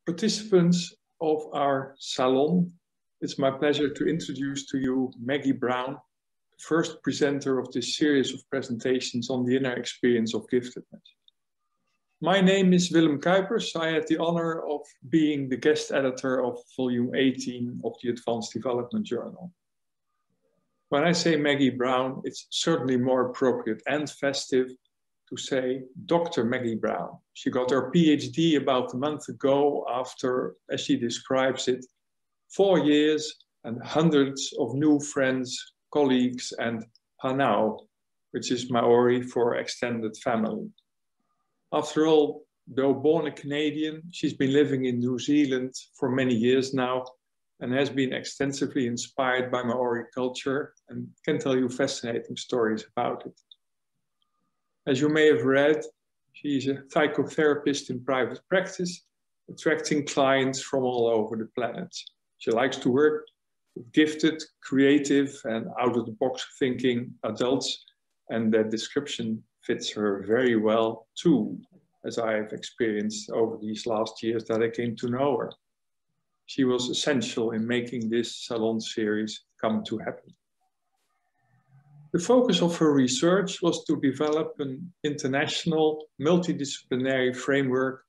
Participants of our salon, it's my pleasure to introduce to you Maggie Brown, the first presenter of this series of presentations on the inner experience of giftedness. My name is Willem Kuipers. I had the honor of being the guest editor of volume 18 of the Advanced Development Journal. When I say Maggie Brown, it's certainly more appropriate and festive to say Dr. Maggie Brown. She got her PhD about a month ago after, as she describes it, 4 years and hundreds of new friends, colleagues, and hanau, which is Maori for extended family. After all, though born a Canadian, she's been living in New Zealand for many years now and has been extensively inspired by Maori culture and can tell you fascinating stories about it. As you may have read, she's a psychotherapist in private practice, attracting clients from all over the planet. She likes to work with gifted, creative, and out-of-the-box thinking adults, and that description fits her very well too, as I have experienced over these last years that I came to know her. She was essential in making this salon series come to happen. The focus of her research was to develop an international multidisciplinary framework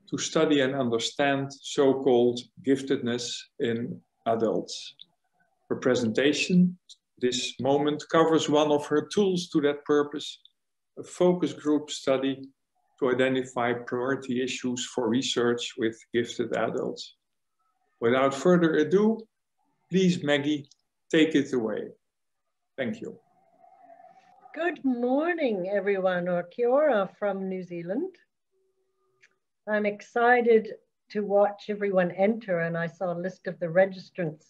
to study and understand so-called giftedness in adults. Her presentation, this moment, covers one of her tools to that purpose, a focus group study to identify priority issues for research with gifted adults. Without further ado, please, Maggie, take it away. Thank you. Good morning, everyone, or kia ora from New Zealand. I'm excited to watch everyone enter, and I saw a list of the registrants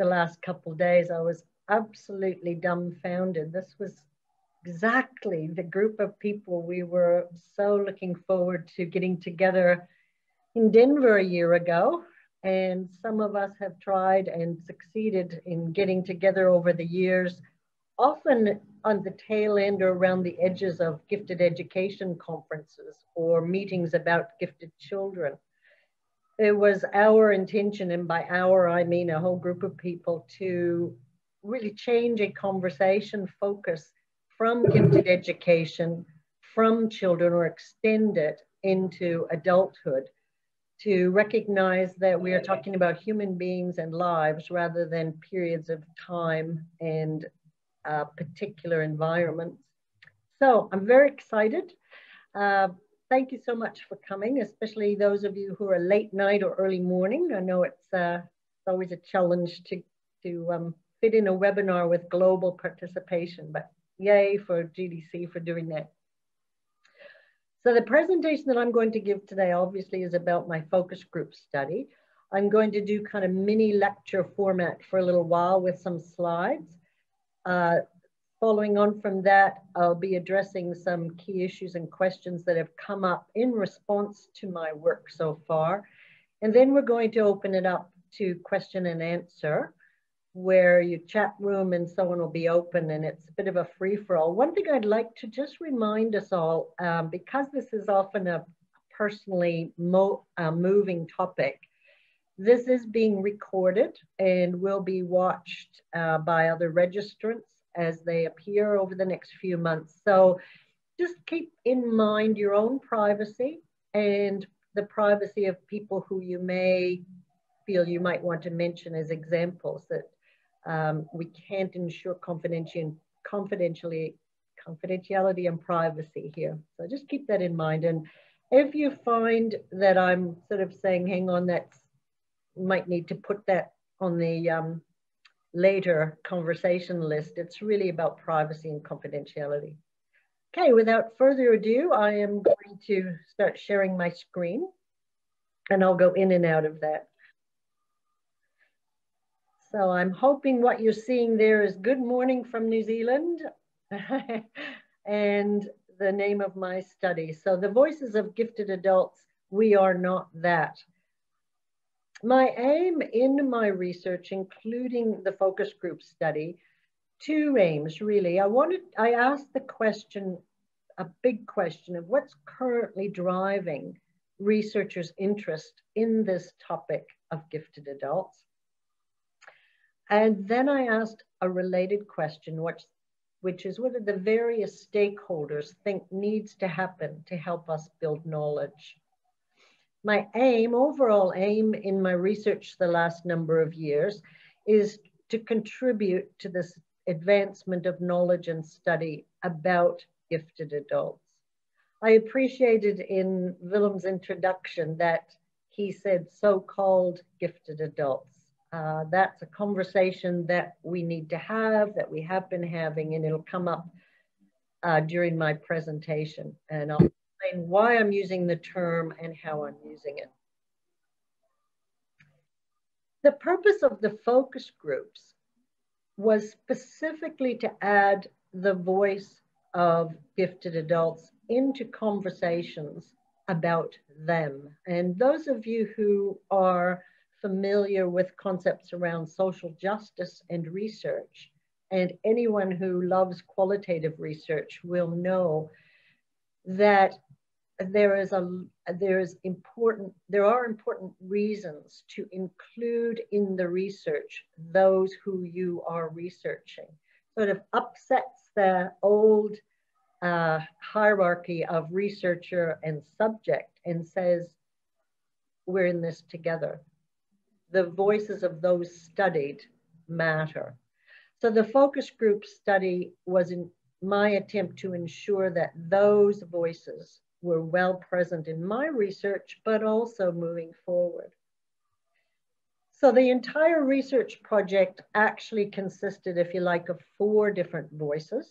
the last couple of days. I was absolutely dumbfounded. This was exactly the group of people we were so looking forward to getting together in Denver a year ago. And some of us have tried and succeeded in getting together over the years, often on the tail end or around the edges of gifted education conferences or meetings about gifted children. It was our intention, and by our, I mean a whole group of people, to really change a conversation focus from gifted education, from children, or extend it into adulthood, to recognize that we are talking about human beings and lives rather than periods of time and particular environments. So I'm very excited. Thank you so much for coming, especially those of you who are late night or early morning. I know it's always a challenge to fit in a webinar with global participation, but yay for GDC for doing that. So the presentation that I'm going to give today obviously is about my focus group study. I'm going to do kind of mini lecture format for a little while with some slides. Following on from that, I'll be addressing some key issues and questions that have come up in response to my work so far. And then we're going to open it up to question and answer, where your chat room and so on will be open, and it's a bit of a free-for-all. One thing I'd like to just remind us all, because this is often a personally moving topic, this is being recorded and will be watched by other registrants as they appear over the next few months. So just keep in mind your own privacy and the privacy of people who you may feel you might want to mention as examples, that we can't ensure confidentiality and privacy here. So just keep that in mind. And if you find that I'm sort of saying, hang on, that's, might need to put that on the later conversation list, it's really about privacy and confidentiality. Okay, without further ado, I am going to start sharing my screen, and I'll go in and out of that. So I'm hoping what you're seeing there is Good Morning from New Zealand and the name of my study. So the Voices of Gifted Adults, We Are Not That. My aim in my research, including the focus group study, two aims really. I asked the question, a big question of what's currently driving researchers' interest in this topic of gifted adults. And then I asked a related question, which is, what do the various stakeholders think needs to happen to help us build knowledge? My overall aim in my research the last number of years is to contribute to this advancement of knowledge and study about gifted adults. I appreciated in Willem's introduction that he said so-called gifted adults. That's a conversation that we need to have, that we have been having, and it'll come up during my presentation. And I'll explain why I'm using the term and how I'm using it. The purpose of the focus groups was specifically to add the voice of gifted adults into conversations about them. And those of you who are familiar with concepts around social justice and research, and anyone who loves qualitative research will know that there are important reasons to include in the research those who you are researching. Sort of upsets the old hierarchy of researcher and subject and says, we're in this together. The voices of those studied matter. So the focus group study was in my attempt to ensure that those voices were well present in my research, but also moving forward. So the entire research project actually consisted, if you like, of 4 different voices.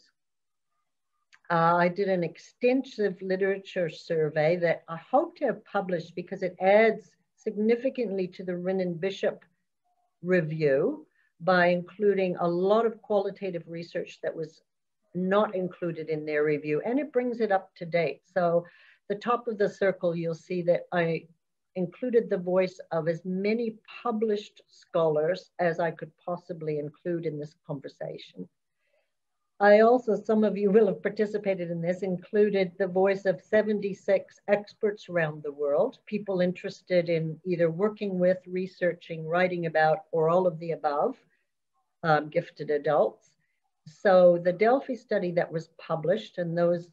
I did an extensive literature survey that I hope to have published because it adds significantly to the Rinnan Bishop review by including a lot of qualitative research that was not included in their review, and it brings it up to date. So the top of the circle, you'll see that I included the voice of as many published scholars as I could possibly include in this conversation. I also, some of you will have participated in this, included the voice of 76 experts around the world, people interested in either working with, researching, writing about, or all of the above, gifted adults. So the Delphi study that was published, and those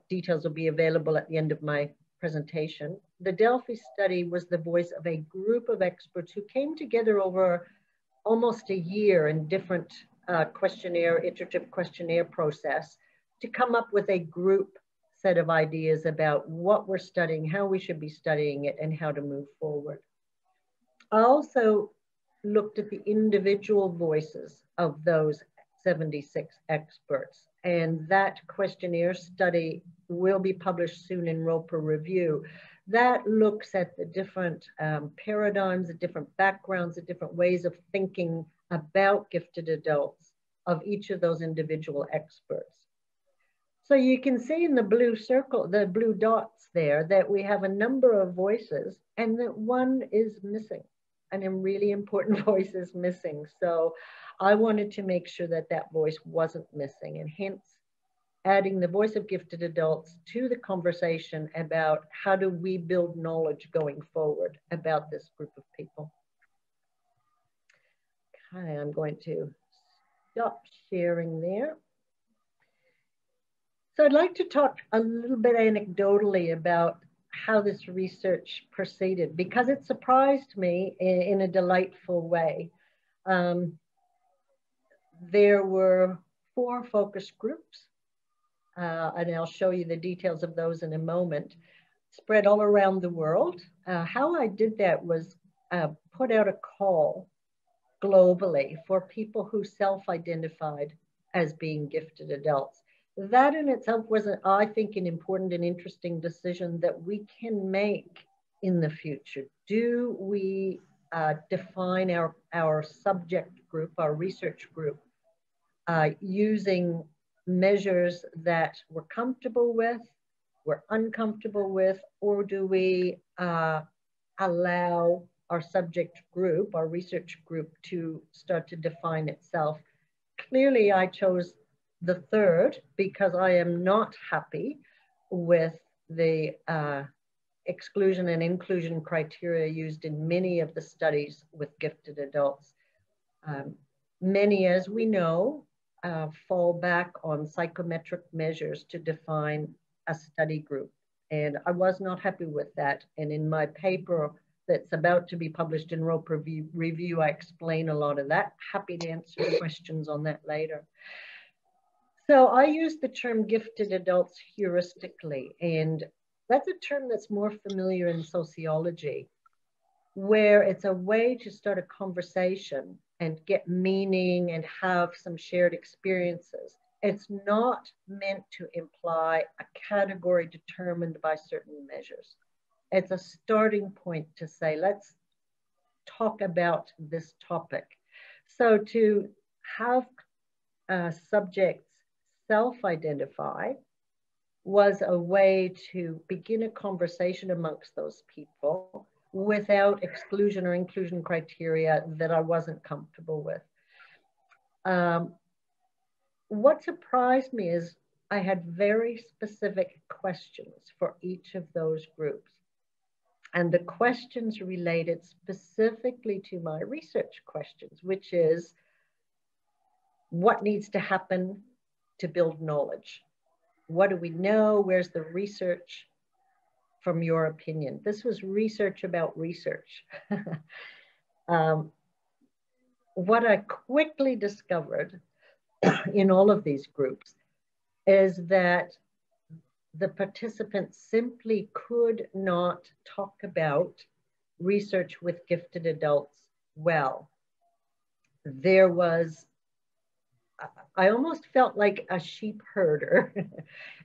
details will be available at the end of my presentation. The Delphi study was the voice of a group of experts who came together over almost a year in different iterative questionnaire process to come up with a group set of ideas about what we're studying, how we should be studying it, and how to move forward. I also looked at the individual voices of those 76 experts, and that questionnaire study will be published soon in Roper Review. That looks at the different paradigms, the different backgrounds, the different ways of thinking about gifted adults of each of those individual experts. So you can see in the blue circle, the blue dots there, that we have a number of voices and that one is missing, and a really important voice is missing. So I wanted to make sure that that voice wasn't missing, and hence adding the voice of gifted adults to the conversation about how do we build knowledge going forward about this group of people. Okay, I'm going to stop sharing there. So I'd like to talk a little bit anecdotally about how this research proceeded, because it surprised me in a delightful way. There were 4 focus groups, and I'll show you the details of those in a moment, spread all around the world. How I did that was put out a call globally for people who self-identified as being gifted adults. That in itself was, I think, an important and interesting decision that we can make in the future. Do we define our subject group, our research group, using measures that we're comfortable with, we're uncomfortable with, or do we allow our subject group, our research group, to start to define itself? Clearly, I chose the third because I am not happy with the exclusion and inclusion criteria used in many of the studies with gifted adults. Many, as we know, fall back on psychometric measures to define a study group. And I was not happy with that. And in my paper that's about to be published in Roper Review, I explain a lot of that. Happy to answer questions on that later. So I use the term gifted adults heuristically, and that's a term that's more familiar in sociology, where it's a way to start a conversation and get meaning and have some shared experiences. It's not meant to imply a category determined by certain measures. It's a starting point to say, let's talk about this topic. So to have subjects self-identify was a way to begin a conversation amongst those people without exclusion or inclusion criteria that I wasn't comfortable with. What surprised me is I had very specific questions for each of those groups. And the questions related specifically to my research questions, which is, what needs to happen to build knowledge? What do we know? Where's the research from your opinion? This was research about research. What I quickly discovered in all of these groups is that the participants simply could not talk about research with gifted adults well. There was, I almost felt like a sheep herder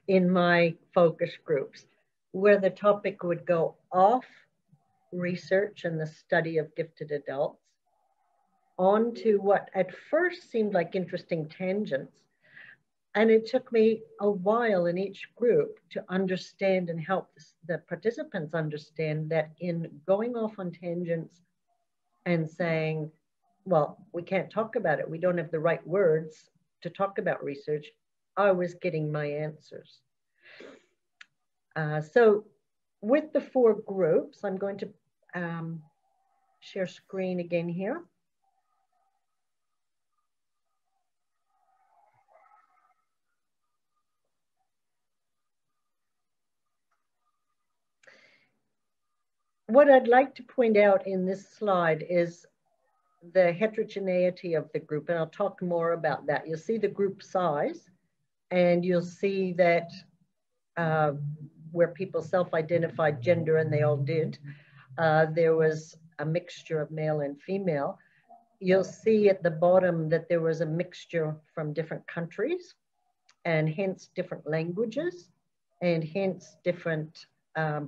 in my focus groups, where the topic would go off research and the study of gifted adults onto what at first seemed like interesting tangents. And it took me a while in each group to understand and help the participants understand that in going off on tangents and saying, well, we can't talk about it, we don't have the right words to talk about research, I was getting my answers. So with the four groups, I'm going to share screen again here. What I'd like to point out in this slide is the heterogeneity of the group, and I'll talk more about that. You'll see the group size, and you'll see that where people self-identified gender, and they all did, there was a mixture of male and female. You'll see at the bottom that there was a mixture from different countries, and hence different languages, and hence different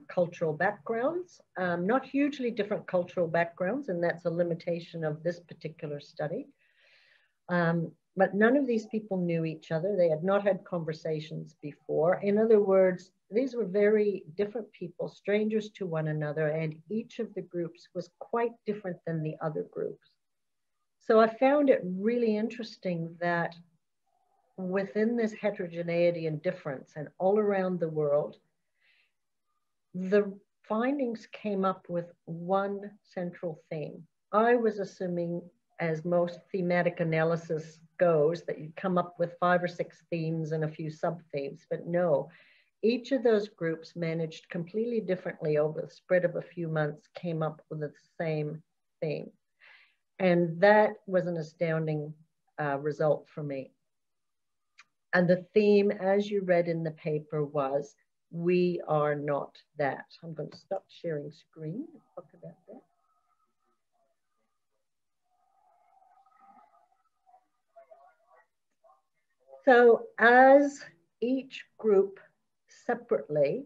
cultural backgrounds, not hugely different cultural backgrounds, and that's a limitation of this particular study. But none of these people knew each other. They had not had conversations before. In other words, these were very different people, strangers to one another, and each of the groups was quite different than the other groups. So I found it really interesting that within this heterogeneity and difference and all around the world, the findings came up with one central theme. I was assuming, as most thematic analysis goes, that you come up with 5 or 6 themes and a few sub-themes, but no, each of those groups managed completely differently over the spread of a few months, came up with the same theme. And that was an astounding result for me. And the theme, as you read in the paper, was, we are not that. I'm going to stop sharing screen and talk about that. So as each group separately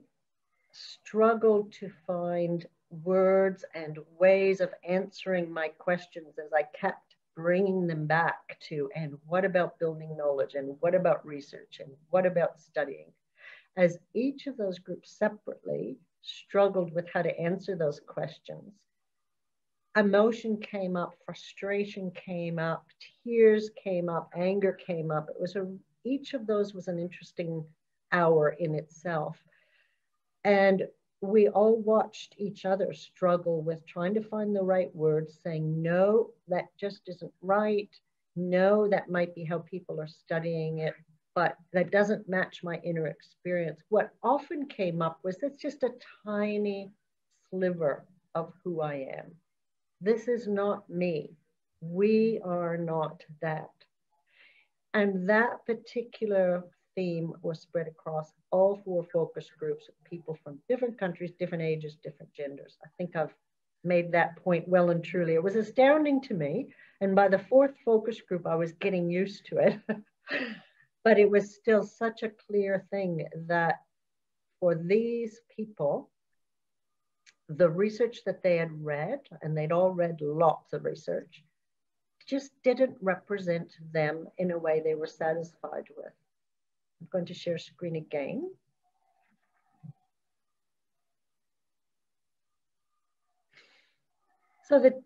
struggled to find words and ways of answering my questions, as I kept bringing them back to, and what about building knowledge, and what about research, and what about studying? As each of those groups separately struggled with how to answer those questions, emotion came up, frustration came up, tears came up, anger came up. It was each of those was an interesting hour in itself. And we all watched each other struggle with trying to find the right words, saying, no, that just isn't right. No, that might be how people are studying it, but that doesn't match my inner experience. What often came up was it's just a tiny sliver of who I am. This is not me. We are not that. And that particular theme was spread across all 4 focus groups of people from different countries, different ages, different genders. I think I've made that point well and truly. It was astounding to me. And by the 4th focus group, I was getting used to it. But it was still such a clear thing that for these people, the research that they had read, and they'd all read lots of research, just didn't represent them in a way they were satisfied with. I'm going to share screen again. So the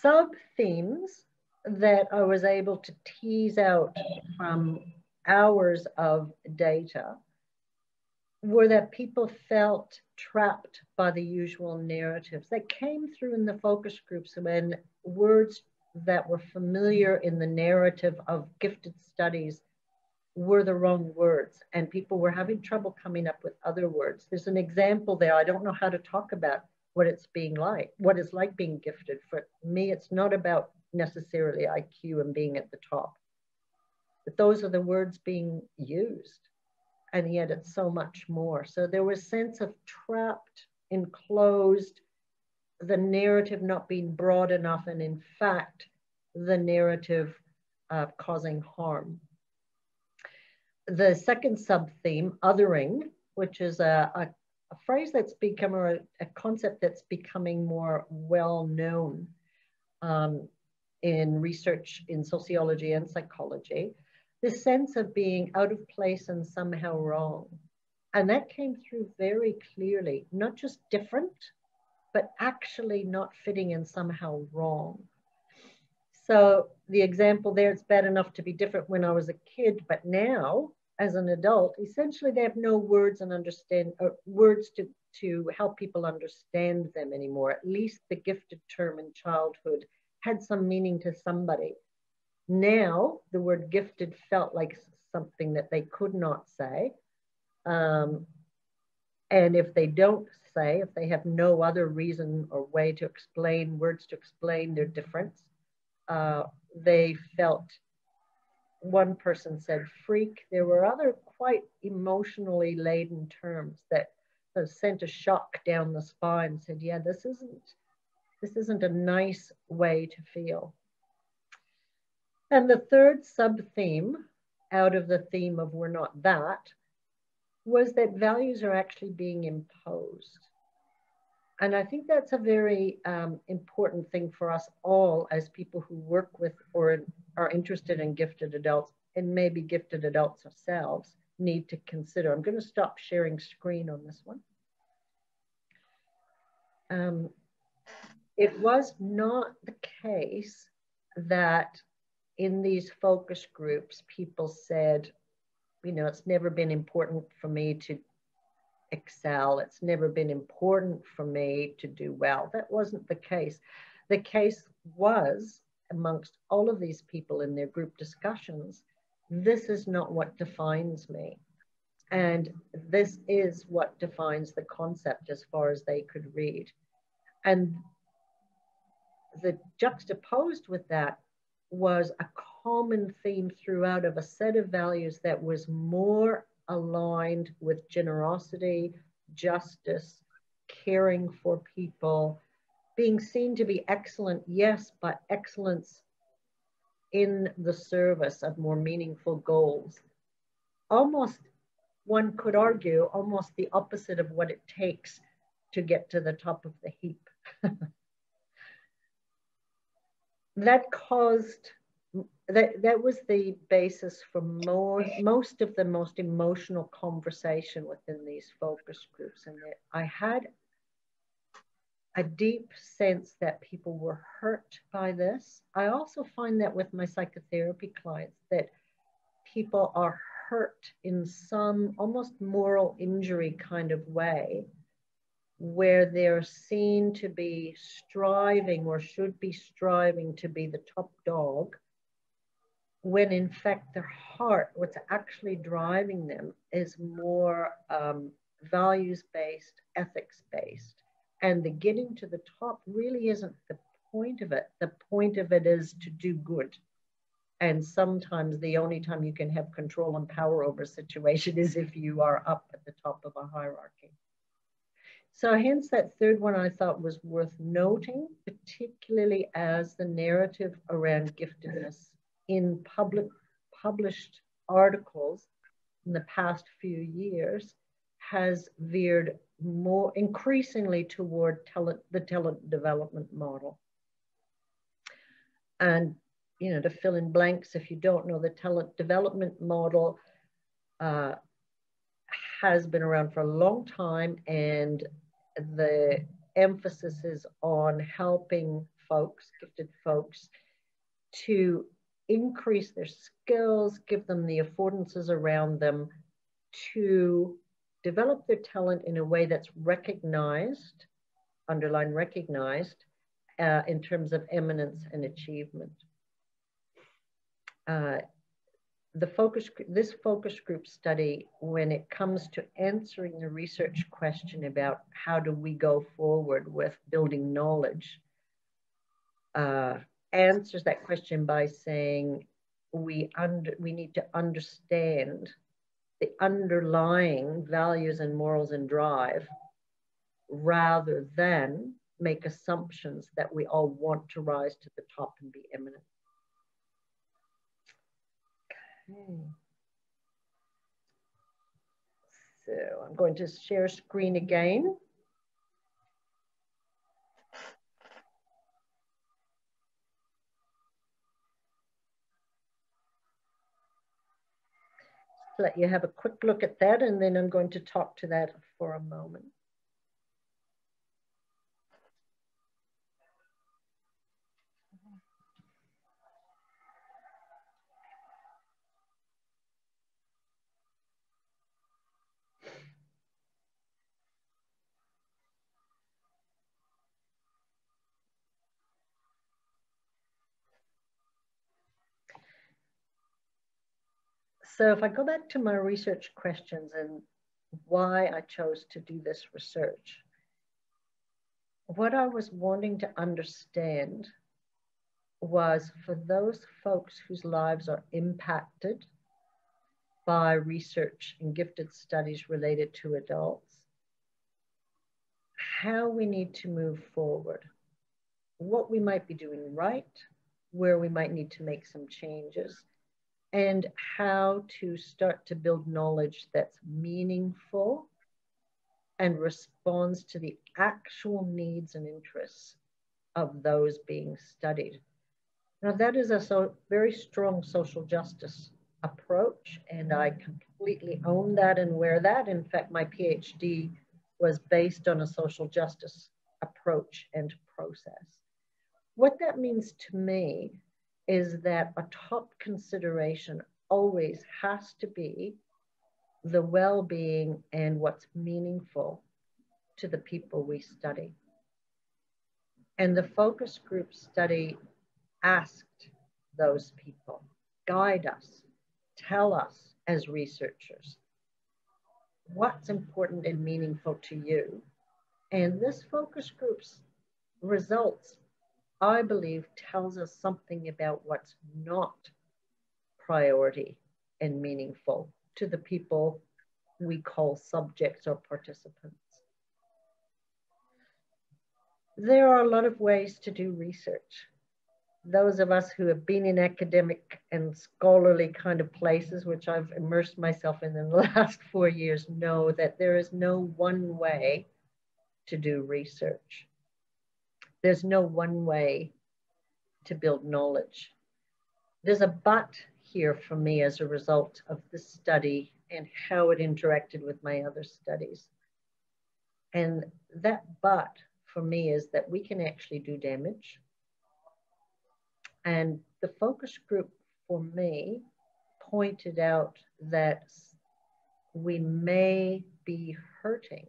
sub-themes that I was able to tease out from hours of data were that people felt trapped by the usual narratives that came through in the focus groups when words that were familiar in the narrative of gifted studies were the wrong words, and people were having trouble coming up with other words. There's an example there. I don't know how to talk about what it's like being gifted. For me, it's not about necessarily IQ and being at the top, but those are the words being used, and yet it's so much more. So there was a sense of trapped, enclosed, the narrative not being broad enough, and in fact, the narrative causing harm. The second sub-theme, othering, which is a phrase that's become, or a concept that's becoming more well-known in research in sociology and psychology, this sense of being out of place and somehow wrong. And that came through very clearly, not just different, but actually not fitting in, somehow wrong. So the example there, it's bad enough to be different when I was a kid, but now as an adult, essentially they have no words and words to help people understand them anymore. At least the gifted term in childhood had some meaning to somebody. Now the word gifted felt like something that they could not say. And if they don't say, if they have no other reason or way to explain, words to explain their difference, they felt, one person said freak. There were other quite emotionally laden terms that sent a shock down the spine, said, yeah, this isn't a nice way to feel. And the third sub-theme out of the theme of we're not that was that values are actually being imposed. And I think that's a very important thing for us all as people who work with or are interested in gifted adults, and maybe gifted adults ourselves, need to consider. I'm going to stop sharing screen on this one. It was not the case that in these focus groups, people said, you know, it's never been important for me to excel. It's never been important for me to do well. That wasn't the case. The case was, amongst all of these people in their group discussions, this is not what defines me. And this is what defines the concept as far as they could read. And the juxtaposed with that was a common theme throughout of a set of values that was more aligned with generosity, justice, caring for people, being seen to be excellent, yes, but excellence in the service of more meaningful goals. Almost, one could argue, almost the opposite of what it takes to get to the top of the heap. That caused, that was the basis for most of the most emotional conversation within these focus groups. And I had a deep sense that people were hurt by this. I also find that with my psychotherapy clients, that people are hurt in some almost moral injury kind of way where they're seen to be striving or should be striving to be the top dog, when in fact their heart, what's actually driving them is more values-based, ethics-based. And the getting to the top really isn't the point of it. The point of it is to do good. And sometimes the only time you can have control and power over a situation is if you are up at the top of a hierarchy. So hence that third one I thought was worth noting, particularly as the narrative around giftedness in published articles in the past few years has veered more increasingly toward the talent development model. And, you know, to fill in blanks, if you don't know, the talent development model has been around for a long time, and the emphasis is on helping folks, gifted folks, to increase their skills, give them the affordances around them to develop their talent in a way that's recognized, underline recognized, in terms of eminence and achievement. This focus group study, when it comes to answering the research question about how do we go forward with building knowledge, answers that question by saying we need to understand the underlying values and morals and drive rather than make assumptions that we all want to rise to the top and be eminent. Okay. So I'm going to share screen again. Let you have a quick look at that, and then I'm going to talk to that for a moment. So if I go back to my research questions and why I chose to do this research, what I was wanting to understand was for those folks whose lives are impacted by research and gifted studies related to adults, how we need to move forward, what we might be doing right, where we might need to make some changes, and how to start to build knowledge that's meaningful and responds to the actual needs and interests of those being studied. Now, that is a very strong social justice approach, and I completely own that and wear that. In fact, my PhD was based on a social justice approach and process. What that means to me is that a top consideration always has to be the well-being and what's meaningful to the people we study. And the focus group study asked those people, guide us, tell us as researchers, what's important and meaningful to you. And this focus group's results, I believe, tells us something about what's not priority and meaningful to the people we call subjects or participants. There are a lot of ways to do research. Those of us who have been in academic and scholarly kind of places, which I've immersed myself in the last 4 years, know that there is no one way to do research. There's no one way to build knowledge. There's a but here for me as a result of this study and how it interacted with my other studies. And that but for me is that we can actually do damage. And the focus group for me pointed out that we may be hurting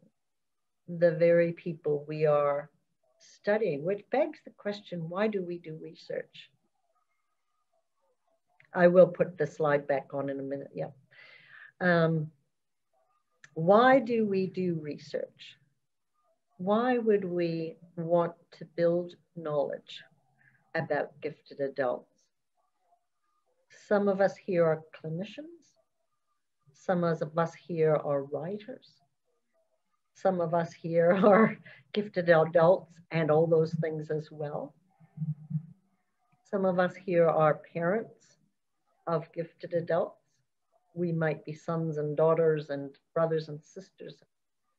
the very people we are studying, which begs the question, why do we do research? I will put the slide back on in a minute, yeah. Why do we do research? Why would we want to build knowledge about gifted adults? Some of us here are clinicians. Some of us here are writers. Some of us here are gifted adults and all those things as well. Some of us here are parents of gifted adults. We might be sons and daughters and brothers and sisters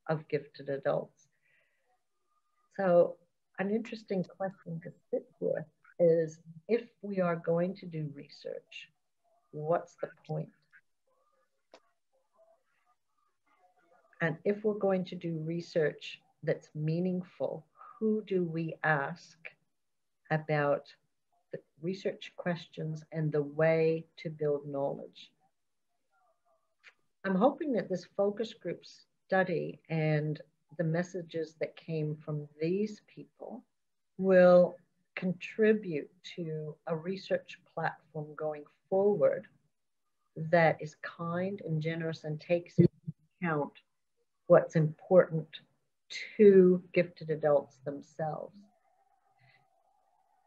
of gifted adults. So an interesting question to sit with is, if we are going to do research, what's the point? And if we're going to do research that's meaningful, who do we ask about the research questions and the way to build knowledge? I'm hoping that this focus group study and the messages that came from these people will contribute to a research platform going forward that is kind and generous and takes into account what's important to gifted adults themselves.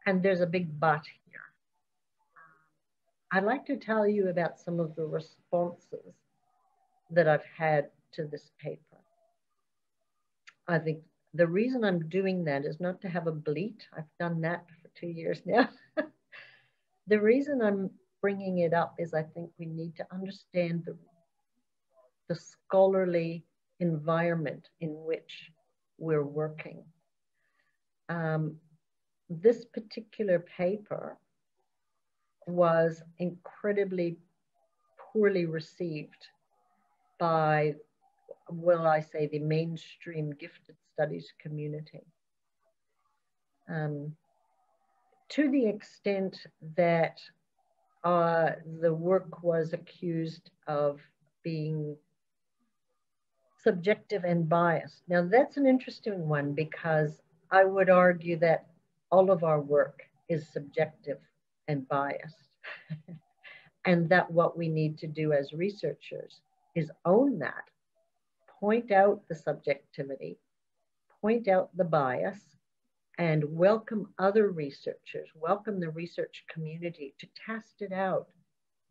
And there's a big but here. I'd like to tell you about some of the responses that I've had to this paper. I think the reason I'm doing that is not to have a bleat. I've done that for 2 years now. The reason I'm bringing it up is I think we need to understand the scholarly environment in which we're working. This particular paper was incredibly poorly received by, will I say, the mainstream gifted studies community. To the extent that the work was accused of being subjective and biased. Now that's an interesting one, because I would argue that all of our work is subjective and biased. And that what we need to do as researchers is own that, point out the subjectivity, point out the bias, and welcome other researchers, welcome the research community to test it out.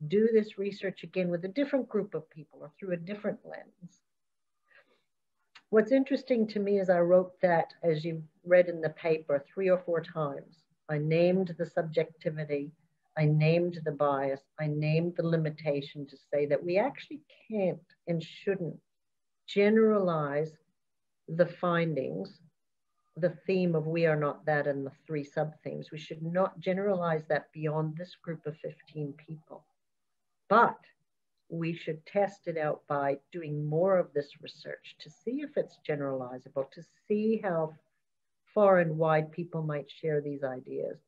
Do this research again with a different group of people or through a different lens. What's interesting to me is I wrote that, as you've read in the paper, 3 or 4 times. I named the subjectivity, I named the bias, I named the limitation to say that we actually can't and shouldn't generalize the findings, the theme of we are not that and the 3 sub-themes. We should not generalize that beyond this group of 15 people. But we should test it out by doing more of this research to see if it's generalizable, to see how far and wide people might share these ideas,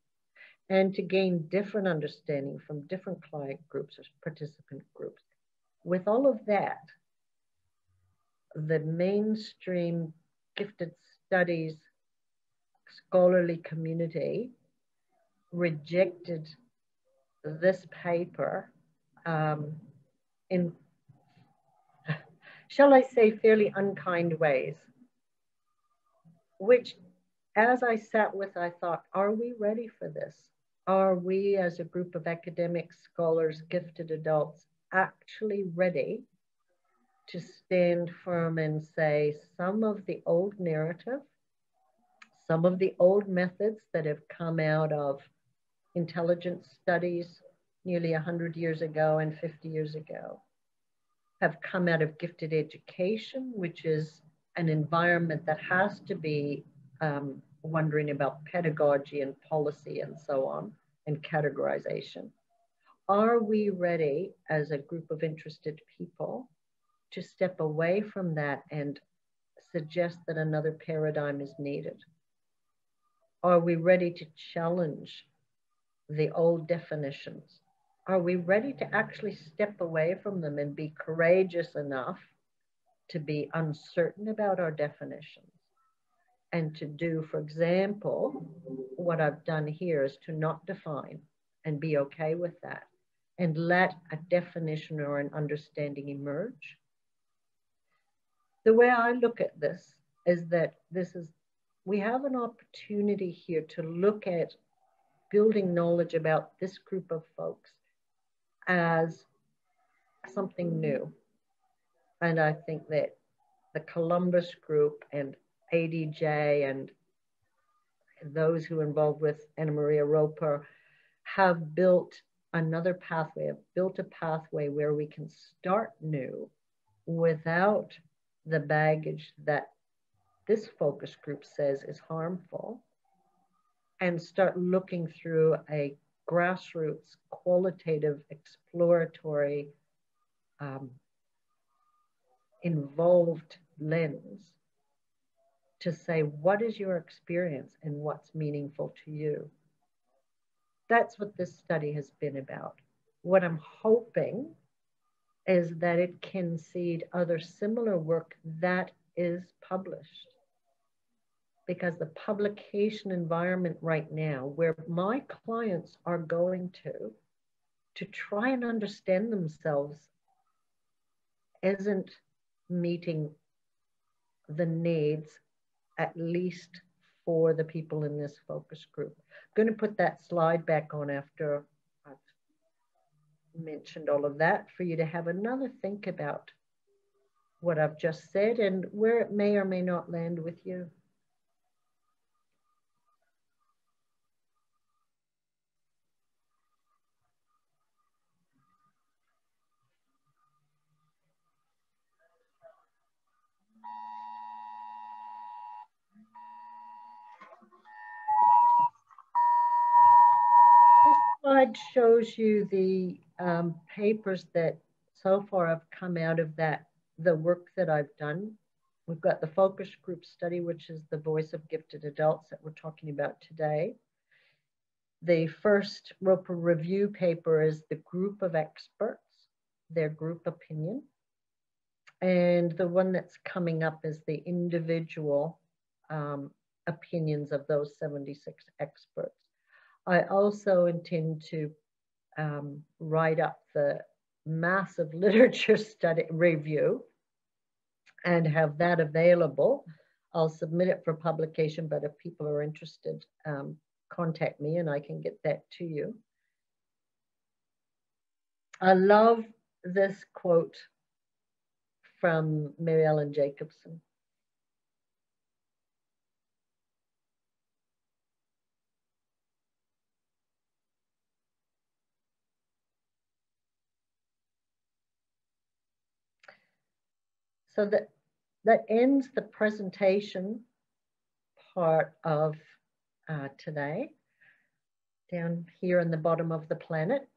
and to gain different understanding from different client groups or participant groups. With all of that, the mainstream gifted studies scholarly community rejected this paper in, shall I say, fairly unkind ways, which, as I sat with, I thought, are we ready for this? Are we, as a group of academic scholars, gifted adults, actually ready to stand firm and say some of the old narrative, some of the old methods that have come out of intelligence studies nearly 100 years ago and 50 years ago have come out of gifted education, which is an environment that has to be wondering about pedagogy and policy and so on, and categorization. Are we ready as a group of interested people to step away from that and suggest that another paradigm is needed? Are we ready to challenge the old definitions? Are we ready to actually step away from them and be courageous enough to be uncertain about our definitions? and to do, for example, what I've done here is to not define and be okay with that and let a definition or an understanding emerge. The way I look at this is that we have an opportunity here to look at building knowledge about this group of folks as something new. And I think that the Columbus group and ADJ and those who are involved with Anna Maria Roper have built another pathway, have built a pathway where we can start new without the baggage that this focus group says is harmful, and start looking through a grassroots, qualitative, exploratory, involved lens to say, what is your experience and what's meaningful to you? That's what this study has been about. What I'm hoping is that it can seed other similar work that is published. Because the publication environment right now, where my clients are going to try and understand themselves, isn't meeting the needs, at least for the people in this focus group. I'm going to put that slide back on after I've mentioned all of that for you to have another think about what I've just said and where it may or may not land with you. Slide shows you the papers that so far have come out of the work that I've done. We've got the focus group study, which is the voice of gifted adults that we're talking about today. The first Roper review paper is the group of experts, their group opinion. And the one that's coming up is the individual opinions of those 76 experts. I also intend to write up the massive literature study review and have that available. I'll submit it for publication, but if people are interested, contact me and I can get that to you. I love this quote from Mary Ellen Jacobson. So that ends the presentation part of today, down here in the bottom of the planet.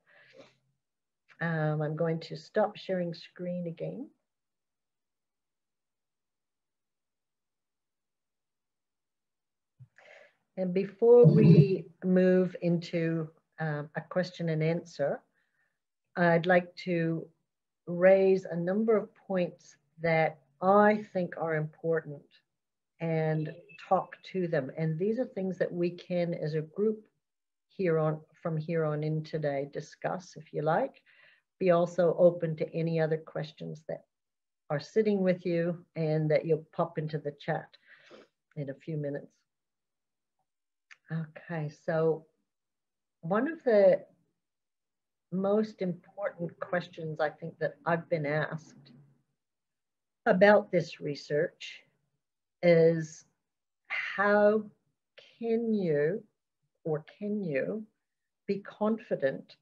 I'm going to stop sharing screen again. And before we move into a question and answer, I'd like to raise a number of points that I think are important and talk to them. And these are things that we can, as a group from here on in today, discuss, if you like. Be also open to any other questions that are sitting with you and that you'll pop into the chat in a few minutes. Okay, so one of the most important questions I think that I've been asked about this research is, how can you be confident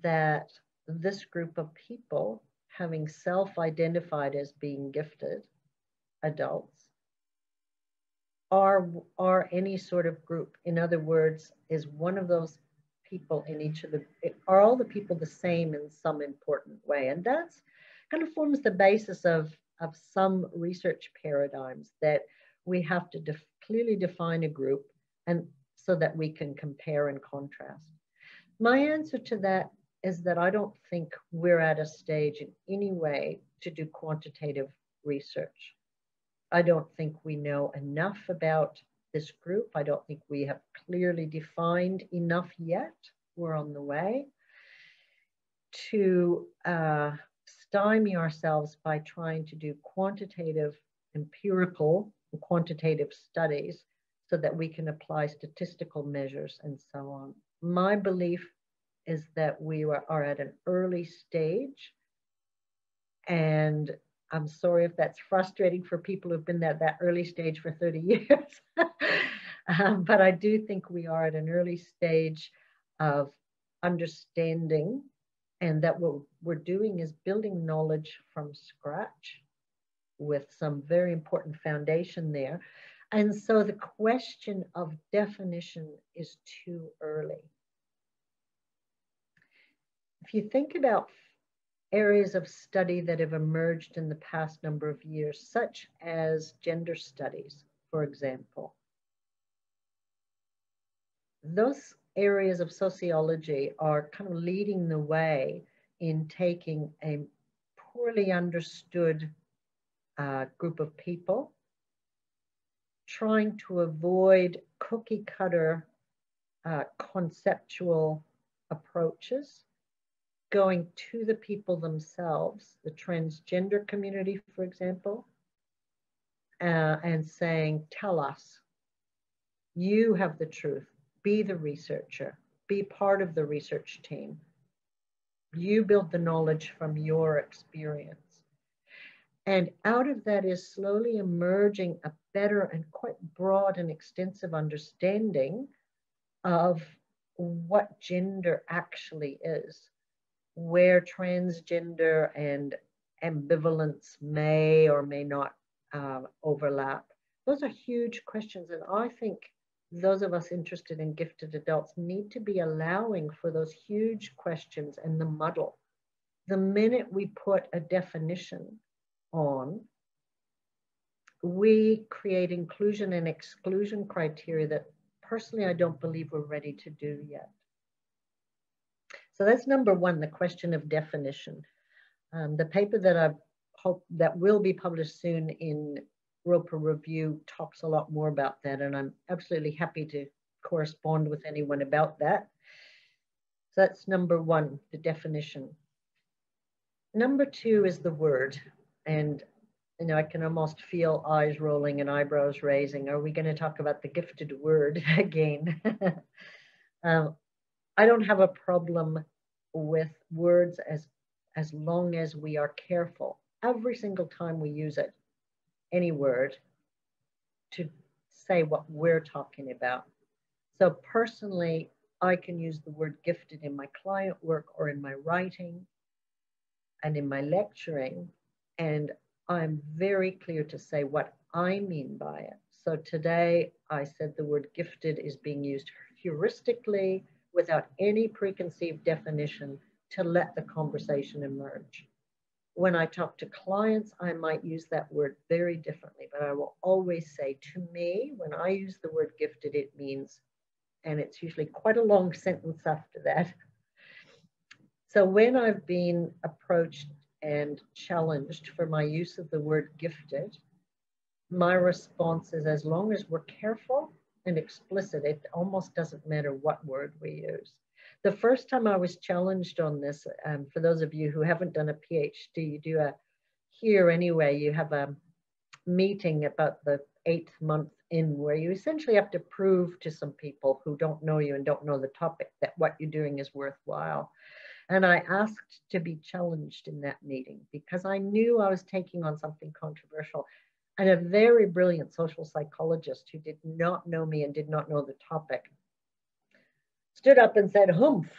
that this group of people, having self-identified as being gifted adults, are any sort of group? In other words, is one of those people in each of are all the people the same in some important way? And that's kind of forms the basis of some research paradigms, that we have to clearly define a group, and so that we can compare and contrast. My answer to that is that I don't think we're at a stage in any way to do quantitative research. I don't think we know enough about this group. I don't think we have clearly defined enough yet. We're on the way to stymie ourselves by trying to do quantitative, empirical, and quantitative studies so that we can apply statistical measures and so on. My belief is that we are at an early stage, and I'm sorry if that's frustrating for people who've been at that early stage for 30 years. But I do think we are at an early stage of understanding, and that what we're doing is building knowledge from scratch with some very important foundation there. And so the question of definition is too early. If you think about areas of study that have emerged in the past number of years, such as gender studies, for example, those areas of sociology are kind of leading the way in taking a poorly understood group of people, trying to avoid cookie cutter conceptual approaches, going to the people themselves, the transgender community, for example, and saying, tell us, you have the truth, be the researcher, be part of the research team. You build the knowledge from your experience. And out of that is slowly emerging a better and quite broad and extensive understanding of what gender actually is, where transgender and ambivalence may or may not overlap. Those are huge questions, and I think those of us interested in gifted adults need to be allowing for those huge questions and the muddle. The minute we put a definition on, we create inclusion and exclusion criteria that personally I don't believe we're ready to do yet. So that's number one, the question of definition. The paper that I hope that will be published soon in Roper Review talks a lot more about that, and I'm absolutely happy to correspond with anyone about that. So that's number one, the definition. Number two is the word. And you know, I can almost feel eyes rolling and eyebrows raising. Are we going to talk about the gifted word again? I don't have a problem with words as long as we are careful every single time we use it, any word, to say what we're talking about. So personally, I can use the word gifted in my client work or in my writing and in my lecturing, and I'm very clear to say what I mean by it. So today I said the word gifted is being used heuristically without any preconceived definition to let the conversation emerge. When I talk to clients, I might use that word very differently, but I will always say, to me, when I use the word gifted, it means, and it's usually quite a long sentence after that. So when I've been approached and challenged for my use of the word gifted, my response is, as long as we're careful and explicit, it almost doesn't matter what word we use. The first time I was challenged on this, for those of you who haven't done a PhD, you do here anyway, you have a meeting about the 8th month in where you essentially have to prove to some people who don't know you and don't know the topic that what you're doing is worthwhile. And I asked to be challenged in that meeting because I knew I was taking on something controversial. And a very brilliant social psychologist who did not know me and did not know the topic stood up and said, "Humph,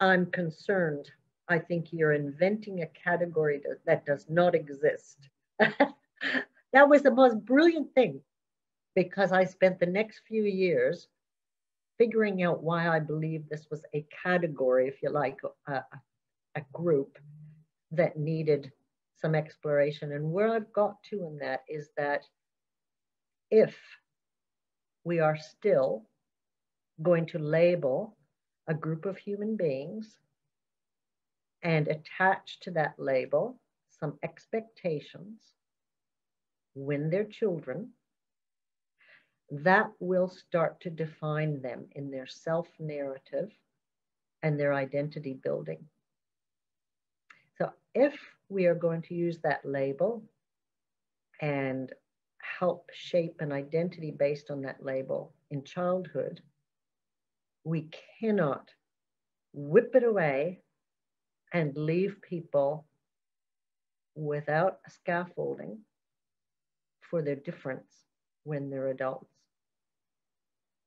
I'm concerned. I think you're inventing a category that does not exist." That was the most brilliant thing, because I spent the next few years figuring out why I believe this was a category, if you like, a group that needed some exploration. And where I've got to in that is that if we are still going to label a group of human beings and attach to that label some expectations when they're children, that will start to define them in their self-narrative and their identity building. So if we are going to use that label and help shape an identity based on that label in childhood, we cannot whip it away and leave people without a scaffolding for their difference when they're adults.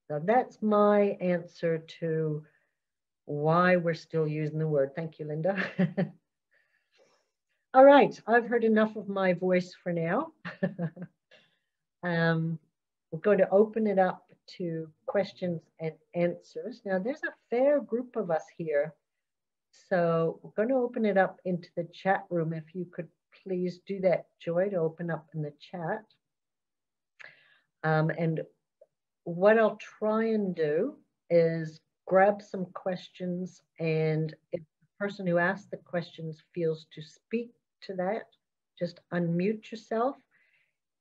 So that's my answer to why we're still using the word. Thank you, Linda. All right, I've heard enough of my voice for now. We're going to open it up to questions and answers. Now, there's a fair group of us here, so we're going to open it up into the chat room. If you could please do that, Joy, to open up in the chat. And what I'll try and do is grab some questions, and if the person who asked the questions feels to speak to that, just unmute yourself,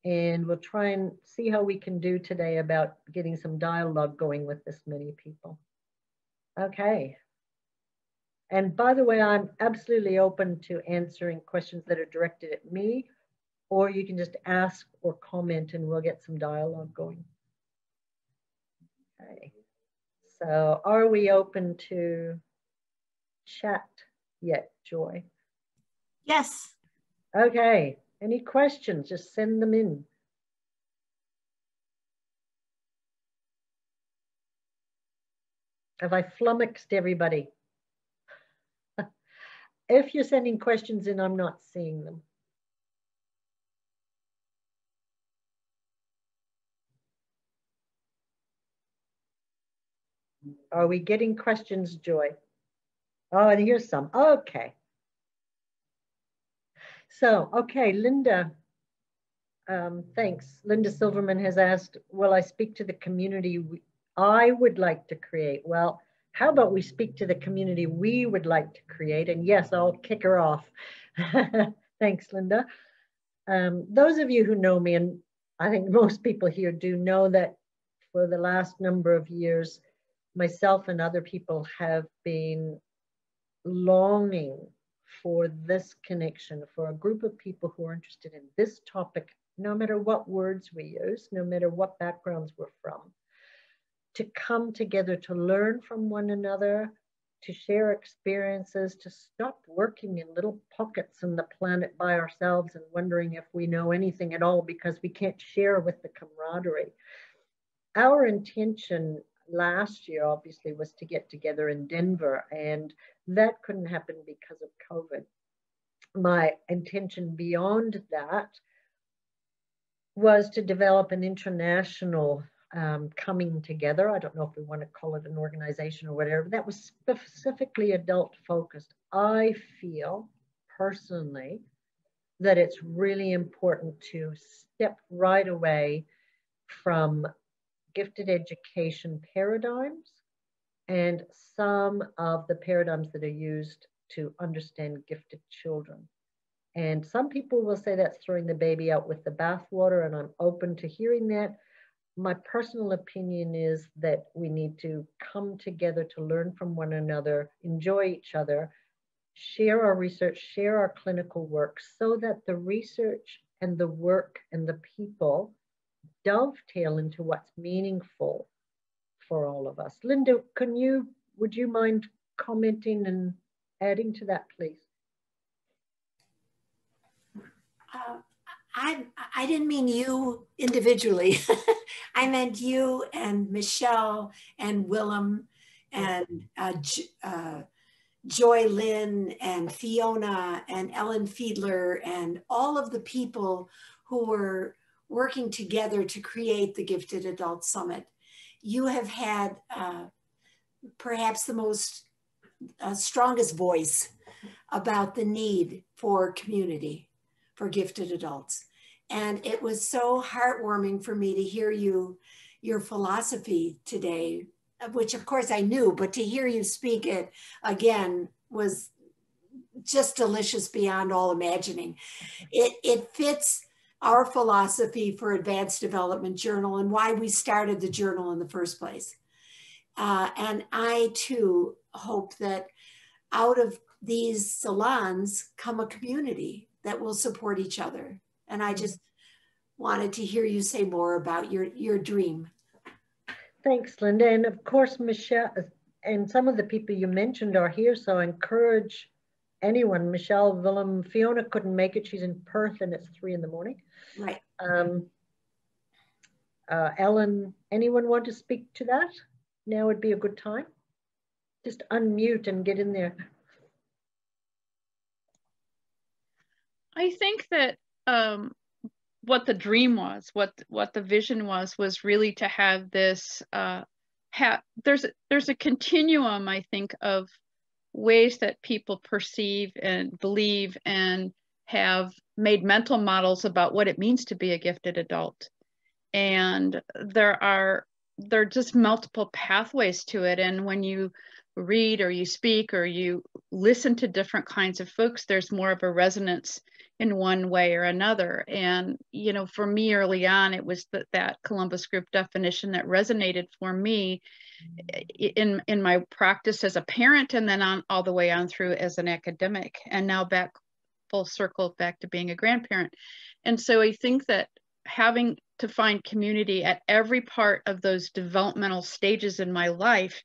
and we'll try and see how we can do today about getting some dialogue going with this many people. Okay. And by the way, I'm absolutely open to answering questions that are directed at me, or you can just ask or comment and we'll get some dialogue going. Okay. So are we open to chat yet, Joy? Yes. Okay. Any questions? Just send them in. Have I flummoxed everybody? If you're sending questions in, I'm not seeing them. Are we getting questions, Joy? Oh, and here's some. Okay. So, okay, Linda, thanks. Linda Silverman has asked, will I speak to the community I would like to create? Well, how about we speak to the community we would like to create? And yes, I'll kick her off. Thanks, Linda. Those of you who know me, and I think most people here do know that for the last number of years, myself and other people have been longing for this connection, for a group of people who are interested in this topic, no matter what words we use, no matter what backgrounds we're from, to come together to learn from one another, to share experiences, to stop working in little pockets on the planet by ourselves and wondering if we know anything at all because we can't share with the camaraderie. Our intention last year, obviously, was to get together in Denver, and that couldn't happen because of COVID. My intention beyond that was to develop an international coming together. I don't know if we want to call it an organization or whatever, that was specifically adult focused. I feel personally that it's really important to step right away from gifted education paradigms and some of the paradigms that are used to understand gifted children. And some people will say that's throwing the baby out with the bathwater, and I'm open to hearing that. My personal opinion is that we need to come together to learn from one another, enjoy each other, share our research, share our clinical work, so that the research and the work and the people dovetail into what's meaningful for all of us. Linda, would you mind commenting and adding to that, please? I didn't mean you individually. I meant you and Michelle and Willem and Joy Lynn and Fiona and Ellen Fiedler and all of the people who were working together to create the Gifted Adult Summit. You have had perhaps the most strongest voice about the need for community for gifted adults. And it was so heartwarming for me to hear your philosophy today, which of course I knew, but to hear you speak it again was just delicious beyond all imagining. It fits our philosophy for Advanced Development Journal and why we started the journal in the first place. And I too hope that out of these salons come a community that will support each other. And I just wanted to hear you say more about your dream. Thanks, Linda. And of course, Michelle and some of the people you mentioned are here, so I encourage anyone. Michelle, Willem, Fiona couldn't make it. She's in Perth and it's 3 in the morning. Right. Ellen, anyone want to speak to that? Now would be a good time. Just unmute and get in there. I think that what the dream was, what the vision was really to have this, there's a continuum, I think, of ways that people perceive and believe and have made mental models about what it means to be a gifted adult. And there are just multiple pathways to it. And when you read or you speak or you listen to different kinds of folks, there's more of a resonance in one way or another. And, you know, for me early on, it was that Columbus Group definition that resonated for me in my practice as a parent, and then on all the way on through as an academic, and now back full circle back to being a grandparent. And so I think that having to find community at every part of those developmental stages in my life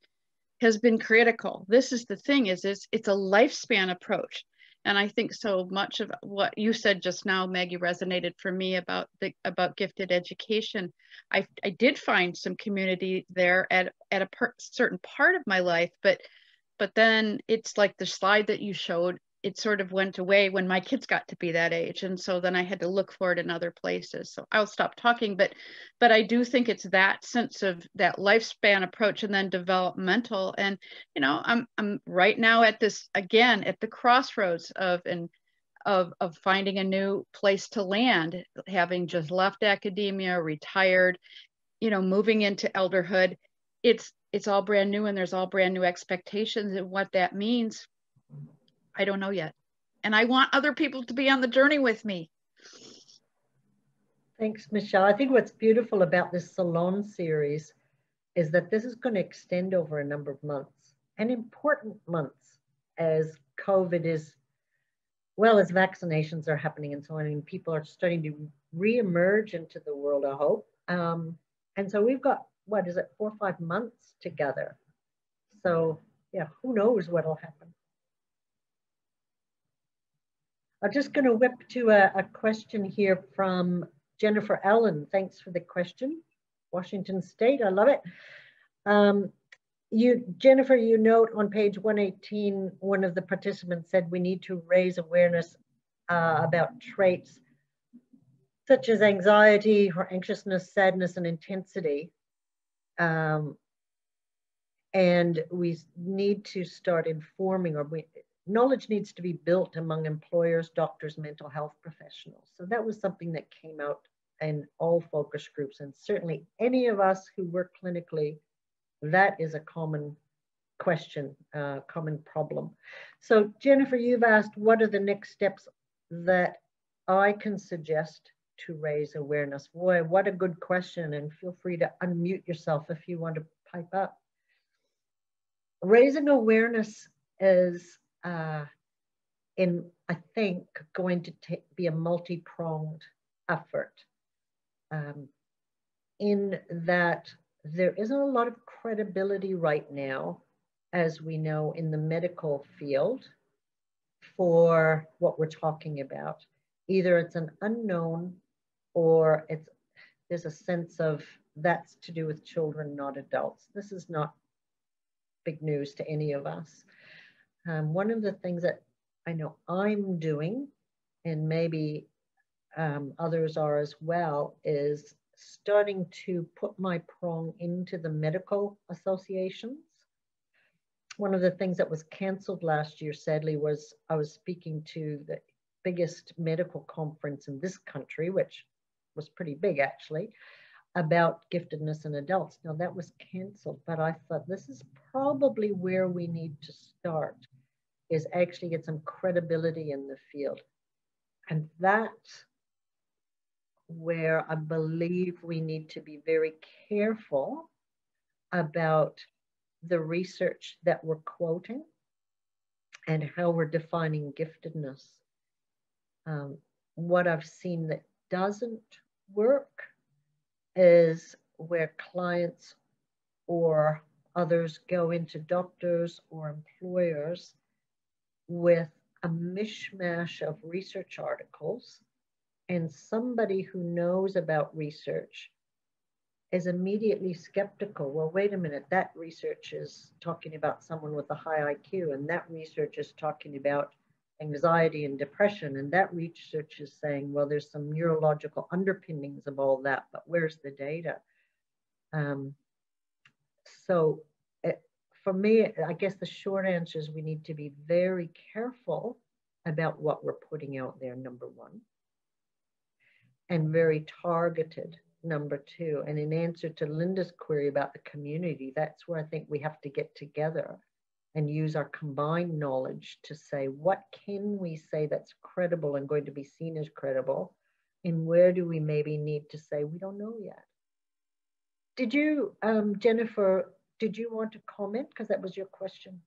has been critical. This is the thing, is it's a lifespan approach. And I think so much of what you said just now, Maggie, resonated for me about gifted education. I did find some community there at a certain part of my life, but then it's like the slide that you showed, it sort of went away when my kids got to be that age. And so then I had to look for it in other places. So I'll stop talking, but I do think it's that sense of that lifespan approach and then developmental. And, you know, I'm right now at this, again, at the crossroads of finding a new place to land, having just left academia, retired, you know, moving into elderhood. It's all brand new, and there's all brand new expectations, and what that means, I don't know yet. And I want other people to be on the journey with me. Thanks, Michelle. I think what's beautiful about this salon series is that this is going to extend over a number of months, and important months, as COVID is, well, as vaccinations are happening and so on, and people are starting to re-emerge into the world, I hope. And so we've got, what is it, 4 or 5 months together. So yeah, who knows what'll happen. I'm just going to whip to a question here from Jennifer Allen. Thanks for the question. Washington State, I love it. Jennifer, you note on page 118, one of the participants said we need to raise awareness about traits such as anxiety or anxiousness, sadness, and intensity. And we need to start informing, knowledge needs to be built among employers, doctors, mental health professionals. So that was something that came out in all focus groups, and certainly any of us who work clinically, that is a common question, common problem. So Jennifer, you've asked, what are the next steps that I can suggest to raise awareness? Boy, what a good question, and feel free to unmute yourself if you want to pipe up. Raising awareness is I think, going to be a multi-pronged effort, in that there isn't a lot of credibility right now, as we know, in the medical field for what we're talking about. Either it's an unknown, or there's a sense of that's to do with children, not adults. This is not big news to any of us. One of the things that I know I'm doing, and maybe others are as well, is starting to put my prong into the medical associations. One of the things that was canceled last year, sadly, was I was speaking to the biggest medical conference in this country, which was pretty big actually, about giftedness in adults. Now that was canceled, but I thought this is probably where we need to start, is actually get some credibility in the field. And that where I believe we need to be very careful about the research that we're quoting and how we're defining giftedness. What I've seen that doesn't work is where clients or others go into doctors or employers with a mishmash of research articles, and somebody who knows about research is immediately skeptical. Well, wait a minute, that research is talking about someone with a high IQ, and that research is talking about anxiety and depression, and that research is saying, well, there's some neurological underpinnings of all that, but where's the data? For me, I guess the short answer is we need to be very careful about what we're putting out there, number one, and very targeted, number two. And in answer to Linda's query about the community, that's where I think we have to get together and use our combined knowledge to say, what can we say that's credible and going to be seen as credible? And where do we maybe need to say, we don't know yet? Did you, Jennifer, did you want to comment? Because that was your question.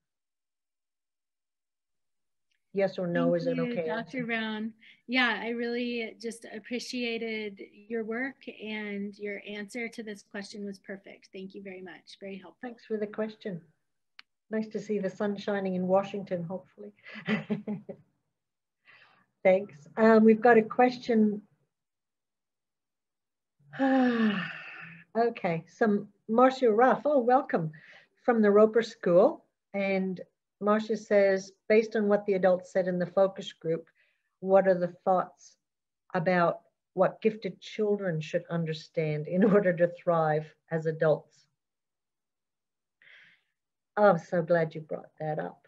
Yes or no, is it okay? Dr. Brown. Yeah, I really just appreciated your work, and your answer to this question was perfect. Thank you very much. Very helpful. Thanks for the question. Nice to see the sun shining in Washington, hopefully. Thanks. We've got a question. Okay, so Marcia Ruff, oh, welcome, from the Roper School. And Marcia says, based on what the adults said in the focus group, what are the thoughts about what gifted children should understand in order to thrive as adults? Oh, I'm so glad you brought that up.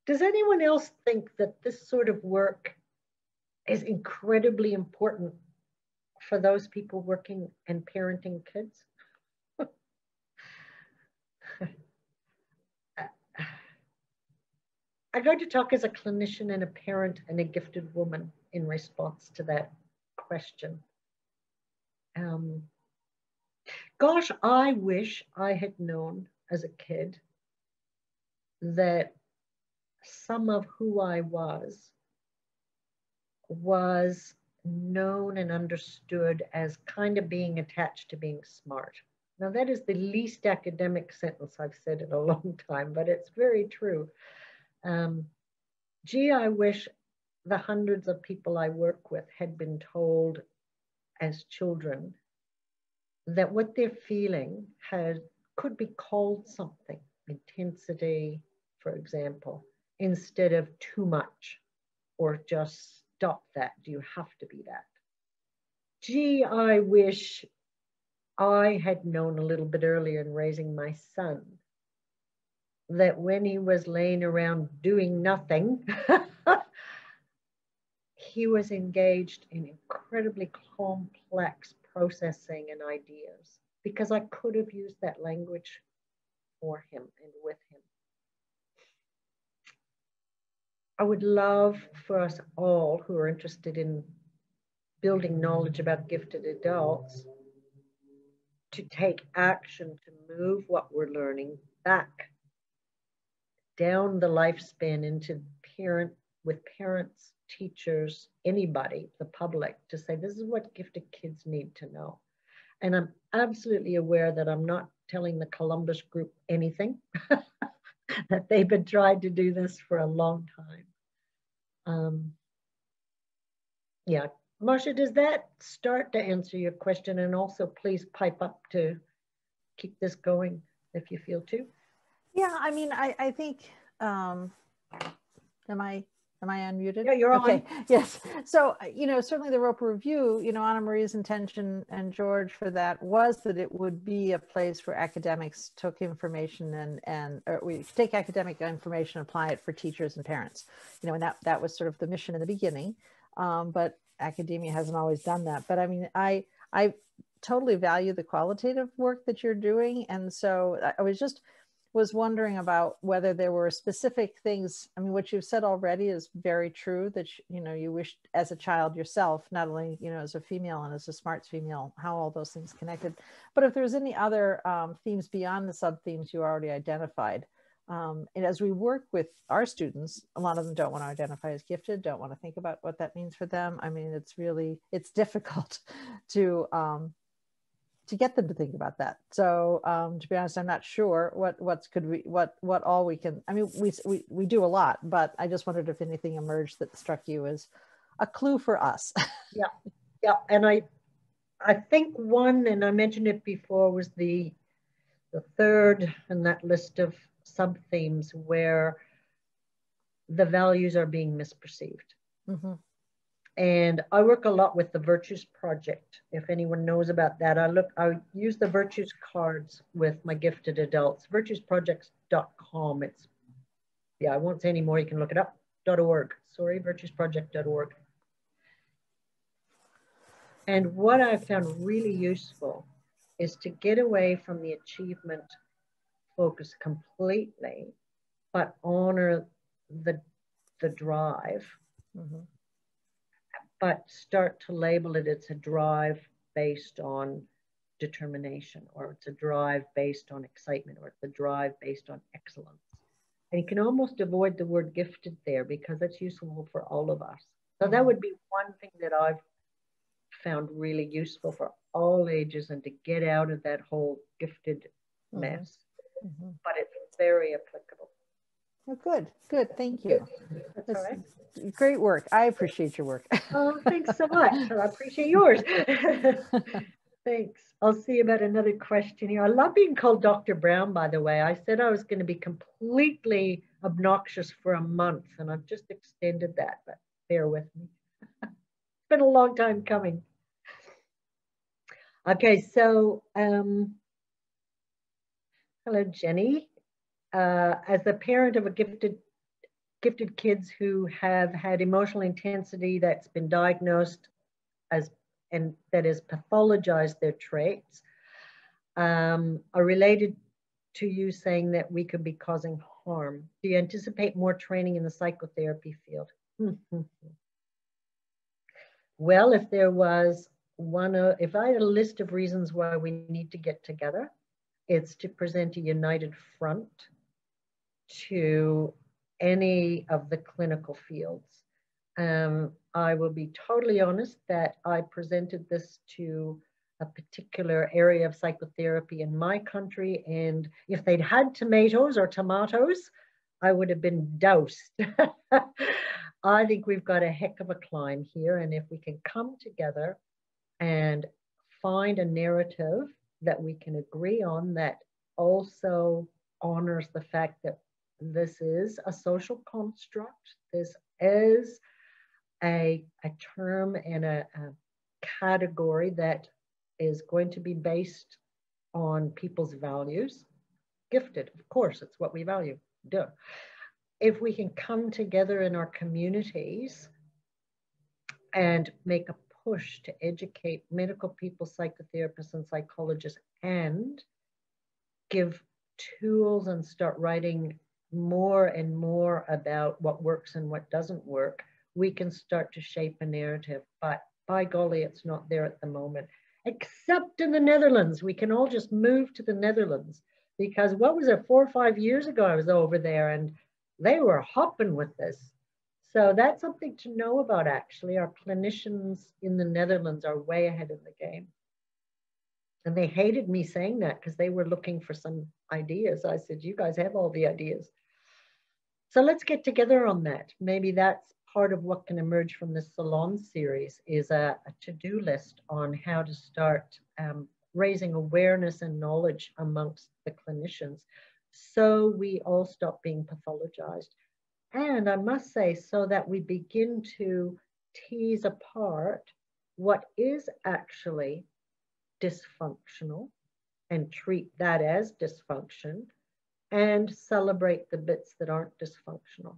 Does anyone else think that this sort of work is incredibly important for those people working and parenting kids? I'm going to talk as a clinician and a parent and a gifted woman in response to that question. Gosh, I wish I had known as a kid that some of who I was known and understood as kind of being attached to being smart. Now, that is the least academic sentence I've said in a long time, but it's very true. Gee, I wish the hundreds of people I work with had been told as children that what they're feeling could be called something, intensity, for example, instead of too much or just stop that. Do you have to be that? Gee, I wish I had known a little bit earlier in raising my son that when he was laying around doing nothing, he was engaged in incredibly complex processing and ideas, because I could have used that language for him and with him. I would love for us all who are interested in building knowledge about gifted adults to take action to move what we're learning back down the lifespan into parents, teachers, anybody, the public, to say, this is what gifted kids need to know. And I'm absolutely aware that I'm not telling the Columbus group anything, that they've been trying to do this for a long time. Yeah, Marcia, does that start to answer your question? And also please pipe up to keep this going if you feel to. Yeah, I mean, I think, am I unmuted? Yeah, you're okay. on. Yes. So, certainly the Roper Review, Anna Marie's intention, and George, for that was that it would be a place where academics took information or we take academic information, apply it for teachers and parents, and that was sort of the mission in the beginning. But academia hasn't always done that. But I mean, I totally value the qualitative work that you're doing. And so I was just was wondering about whether there were specific things. I mean, what you've said already is very true, that, you know, you wished as a child yourself, not only, you know, as a female and as a smarts female, how all those things connected. But if there's any other themes beyond the sub-themes you already identified, and as we work with our students, a lot of them don't want to identify as gifted, don't want to think about what that means for them. I mean, it's difficult to get them to think about that. So to be honest, I'm not sure what all we can, I mean, we do a lot, but I just wondered if anything emerged that struck you as a clue for us. Yeah. And I think one, and I mentioned it before, was the third in that list of sub-themes where the values are being misperceived. Mm-hmm. And I work a lot with the Virtues Project. If anyone knows about that, I use the Virtues cards with my gifted adults. Virtuesprojects.com. I won't say any more. You can look it up. .org. Sorry, virtuesproject.org. And what I found really useful is to get away from the achievement focus completely, but honor the drive. Mm-hmm. But start to label it, it's a drive based on determination, or it's a drive based on excitement, or it's a drive based on excellence. And you can almost avoid the word gifted there because it's useful for all of us. So that would be one thing that I've found really useful for all ages, and to get out of that whole gifted mess. Mm-hmm. But it's very applicable. Oh, good. Thank you. That's all right. Great work. I appreciate your work. Oh, thanks so much. I appreciate yours. Thanks. I'll see about another question here. I love being called Dr. Brown, by the way. I said I was going to be completely obnoxious for a month, and I've just extended that, but bear with me. It's been a long time coming. Okay, so hello, Jenny. As a parent of a gifted kids who have had emotional intensity that's been diagnosed as, and that has pathologized their traits, are related to you saying that we could be causing harm. Do you anticipate more training in the psychotherapy field? Well, if there was if I had a list of reasons why we need to get together, it's to present a united front to any of the clinical fields. I will be totally honest that I presented this to a particular area of psychotherapy in my country, and if they'd had tomatoes, I would have been doused. I think we've got a heck of a climb here, and if we can come together and find a narrative that we can agree on that also honors the fact that this is a social construct, this is a term and a category that is going to be based on people's values. Gifted, of course, it's what we value, duh. If we can come together in our communities and make a push to educate medical people, psychotherapists, and psychologists, and give tools and start writing more and more about what works and what doesn't work, we can start to shape a narrative. But by golly, it's not there at the moment, except in the Netherlands. We can all just move to the Netherlands, because what was it, 4 or 5 years ago, I was over there and they were hopping with this. So that's something to know about, actually. Our clinicians in the Netherlands are way ahead of the game. And they hated me saying that because they were looking for some ideas. I said, you guys have all the ideas. So let's get together on that. Maybe that's part of what can emerge from this salon series, is a to-do list on how to start raising awareness and knowledge amongst the clinicians, so we all stop being pathologized. And I must say, so that we begin to tease apart what is actually dysfunctional and treat that as dysfunction, and celebrate the bits that aren't dysfunctional.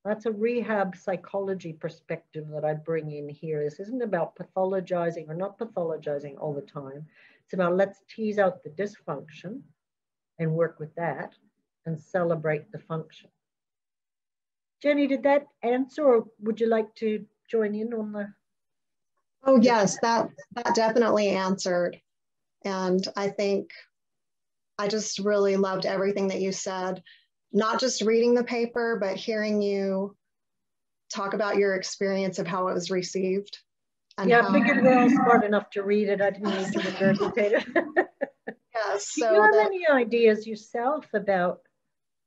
That's a rehab psychology perspective that I bring in here. This isn't about pathologizing or not pathologizing all the time. It's about, let's tease out the dysfunction and work with that. and celebrate the function. Jenny, did that answer, or would you like to join in on the? Oh yes, that definitely answered. And I think I just really loved everything that you said, not just reading the paper, but hearing you talk about your experience of how it was received. And yeah, I figured we're all smart enough to read it. I didn't need to regurgitate it. Yes. Do you have any ideas yourself about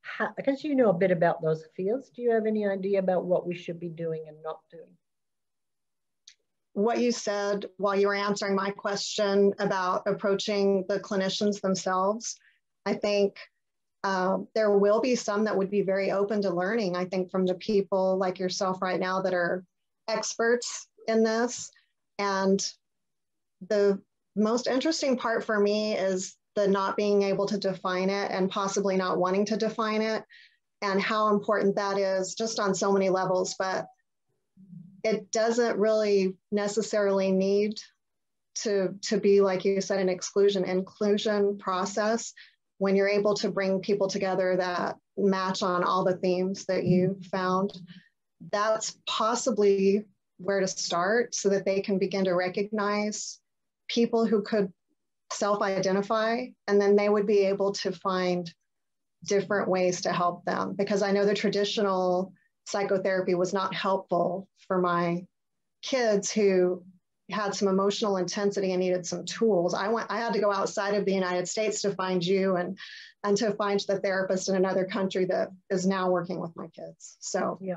how, because you know a bit about those fields, do you have any idea about what we should be doing and not doing? What you said while you were answering my question about approaching the clinicians themselves, I think there will be some that would be very open to learning, I think, from the people like yourself right now that are experts in this. And the most interesting part for me is the not being able to define it and possibly not wanting to define it, and how important that is just on so many levels. But it doesn't really necessarily need to be, like you said, an inclusion process when you're able to bring people together that match on all the themes that you found. That's possibly where to start so that they can begin to recognize people who could self-identify, and then they would be able to find different ways to help them. Because I know the traditional psychotherapy was not helpful for my kids who had some emotional intensity and needed some tools. I had to go outside of the United States to find you and to find the therapist in another country that is now working with my kids. So yeah,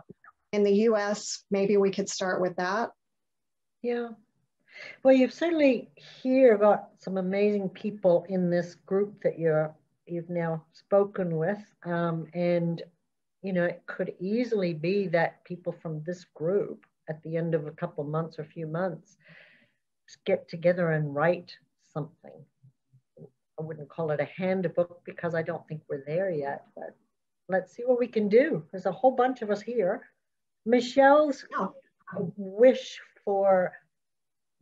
in the US, maybe we could start with that. Yeah. Well, you've certainly here got some amazing people in this group that you've now spoken with. And, you know, it could easily be that people from this group at the end of a couple of months or a few months get together and write something. I wouldn't call it a handbook because I don't think we're there yet, but let's see what we can do. There's a whole bunch of us here. Michelle's wish for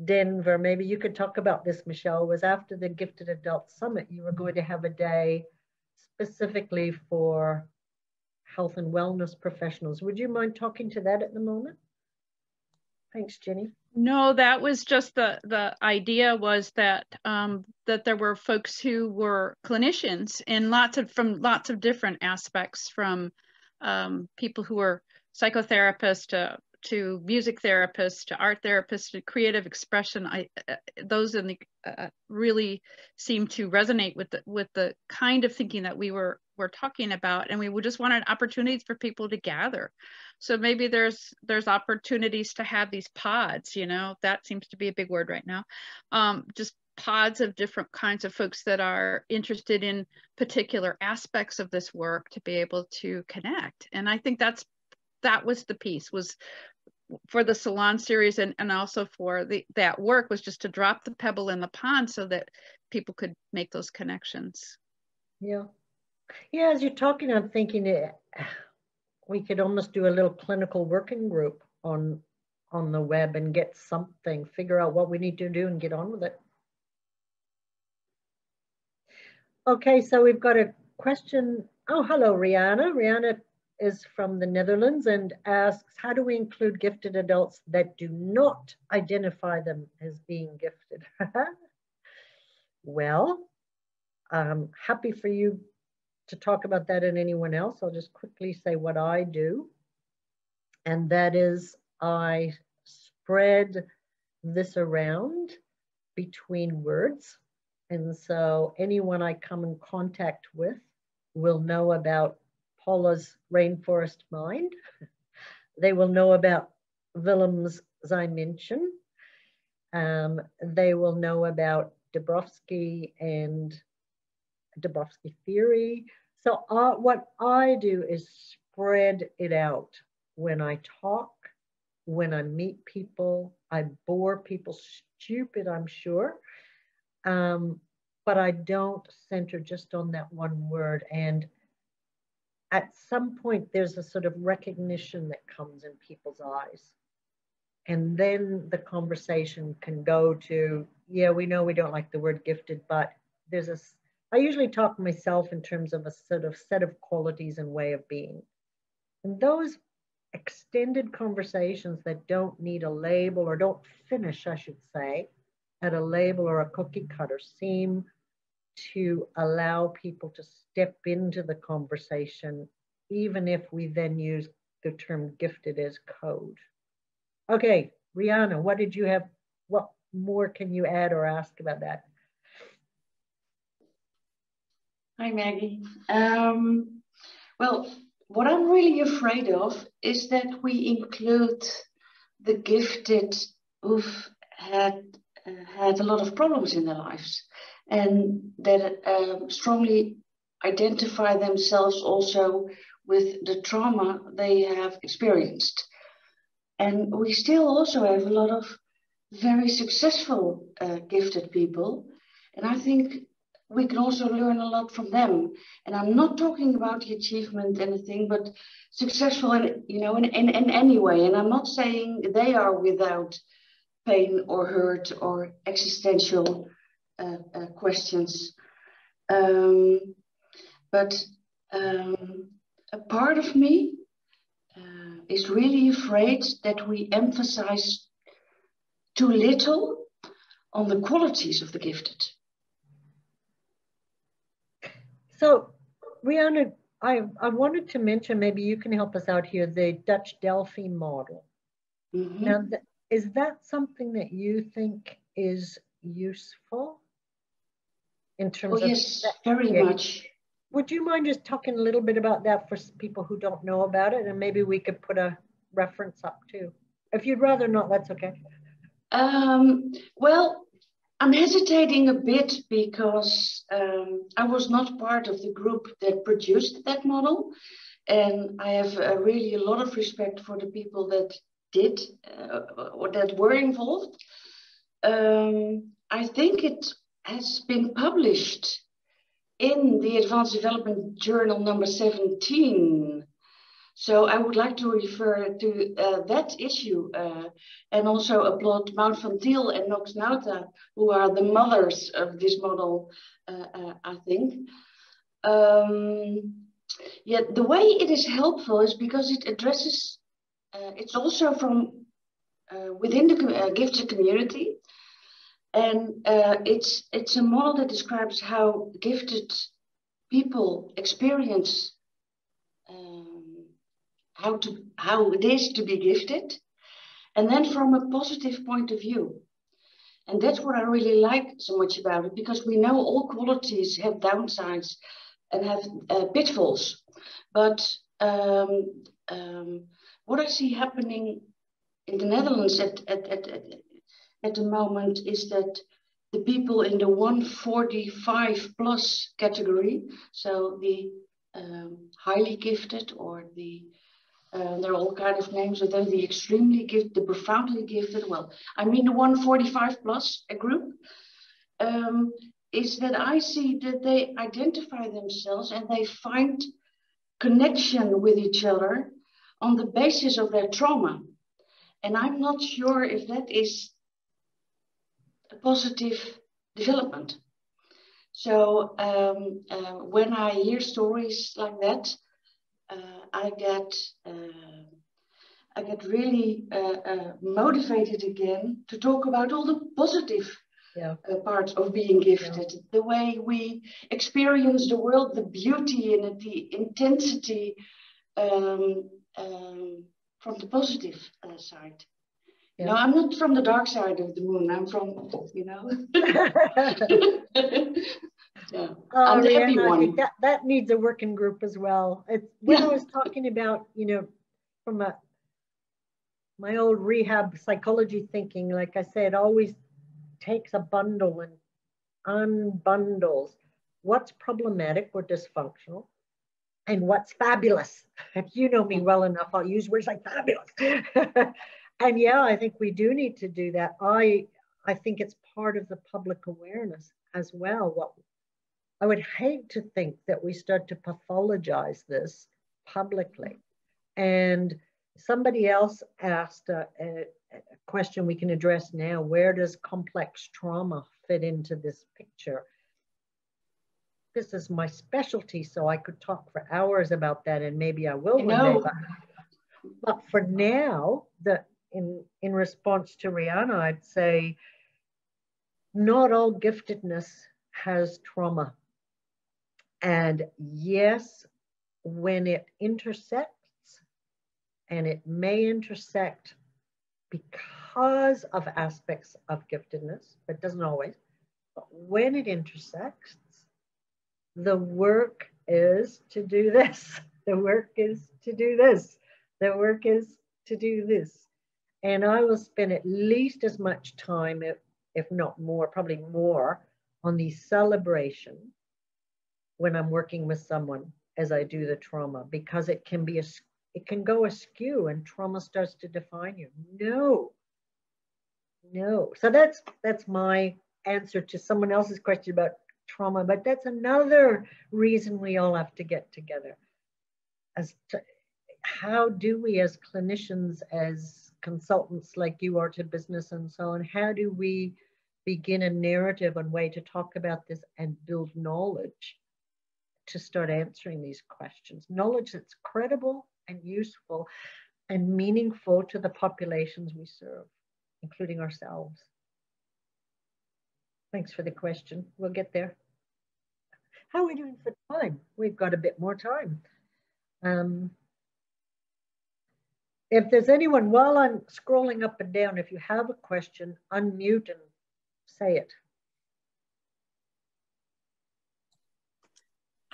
Denver, maybe you could talk about this, Michelle, was after the Gifted Adult Summit, you were going to have a day specifically for health and wellness professionals. Would you mind talking to that at the moment? Thanks, Jenny. No, that was just the idea was that that there were folks who were clinicians in from lots of different aspects, from people who were psychotherapists to music therapists to art therapists to creative expression. Those in the really seem to resonate with the kind of thinking that we're talking about, and we just wanted opportunities for people to gather. So maybe there's opportunities to have these pods, you know, that seems to be a big word right now. Just pods of different kinds of folks that are interested in particular aspects of this work to be able to connect. And I think that was the piece, was for the salon series and also for that work, was just to drop the pebble in the pond so that people could make those connections. Yeah. Yeah, as you're talking, I'm thinking we could almost do a little clinical working group on the web and get something, figure out what we need to do and get on with it. Okay, so we've got a question. Oh, hello, Rihanna. Rihanna is from the Netherlands and asks, how do we include gifted adults that do not identify them as being gifted? Well, I'm happy for you to talk about that and anyone else. I'll just quickly say what I do. And that is I spread this around between words. And so anyone I come in contact with will know about Paula's Rainforest Mind. They will know about Willem's Dimension. They will know about Dabrowski and Dabrowski theory. So what I do is spread it out. When I talk, when I meet people, I bore people stupid, I'm sure. But I don't center just on that one word. And at some point, there's a sort of recognition that comes in people's eyes. And then the conversation can go to, yeah, we know we don't like the word gifted, but there's I usually talk myself in terms of a sort of set of qualities and way of being. And those extended conversations that don't need a label or don't finish, I should say, at a label or a cookie cutter seem to allow people to step into the conversation, even if we then use the term gifted as code. Okay, Rihanna, what did you have? What more can you add or ask about that? Hi, Maggie. Well, what I'm really afraid of is that we include the gifted who've had a lot of problems in their lives, and that strongly identify themselves also with the trauma they have experienced. And we still also have a lot of very successful gifted people, and I think we can also learn a lot from them. And I'm not talking about the achievement anything, but successful in, you know, in any way. And I'm not saying they are without pain or hurt or existential questions. But a part of me is really afraid that we emphasize too little on the qualities of the gifted. So, Rihanna, I wanted to mention, maybe you can help us out here, the Dutch Delphi model. Mm-hmm. Now, is that something that you think is useful in terms of? Yes, very much. Would you mind just talking a little bit about that for people who don't know about it? And maybe we could put a reference up too. If you'd rather not, that's okay. Well, I'm hesitating a bit because I was not part of the group that produced that model. And I have really a lot of respect for the people that did or that were involved. I think it has been published in the Advanced Development Journal number 17. So I would like to refer to that issue and also applaud Mount van Til and Nox Nauta, who are the mothers of this model, I think. Yeah, the way it is helpful is because it addresses, it's also from within the gifted community. And it's a model that describes how gifted people experience how it is to be gifted, and then from a positive point of view. And that's what I really like so much about it, because we know all qualities have downsides and have pitfalls. But what I see happening in the Netherlands at the moment is that the people in the 145 plus category, so the highly gifted, or the there are all kinds of names of them, the extremely gifted, the profoundly gifted, well, I mean the 145 plus group, is that I see that they identify themselves and they find connection with each other on the basis of their trauma. And I'm not sure if that is a positive development. So when I hear stories like that, I get really motivated again to talk about all the positive parts of being gifted, the way we experience the world, the beauty in it, the intensity from the positive side. Yeah. No, I'm not from the dark side of the moon. I'm from, you know. Yeah. I'm the happy one. I think that needs a working group as well. When I was talking about, you know, from my old rehab psychology thinking, like I said, always takes a bundle and unbundles what's problematic or dysfunctional and what's fabulous. If you know me well enough, I'll use words like fabulous. And yeah, I think we do need to do that. I think it's part of the public awareness as well. I would hate to think that we start to pathologize this publicly. And somebody else asked a question we can address now. Where does complex trauma fit into this picture? this is my specialty, so I could talk for hours about that, and maybe I will one day. But for now, in response to Rihanna, I'd say not all giftedness has trauma. And yes, when it intersects, and it may intersect because of aspects of giftedness, but doesn't always, but when it intersects, the work is to do this. The work is to do this. The work is to do this. And I will spend at least as much time, if not more, probably more, on the celebration when I'm working with someone as I do the trauma, because it can be it can go askew and trauma starts to define you. No. So that's my answer to someone else's question about trauma, but that's another reason we all have to get together. As to how do we, as clinicians, as consultants like you are to business and so on, how do we begin a narrative and way to talk about this and build knowledge to start answering these questions? Knowledge that's credible and useful and meaningful to the populations we serve, including ourselves. Thanks for the question. We'll get there. How are we doing for time? We've got a bit more time. If there's anyone, while I'm scrolling up and down, if you have a question, unmute and say it.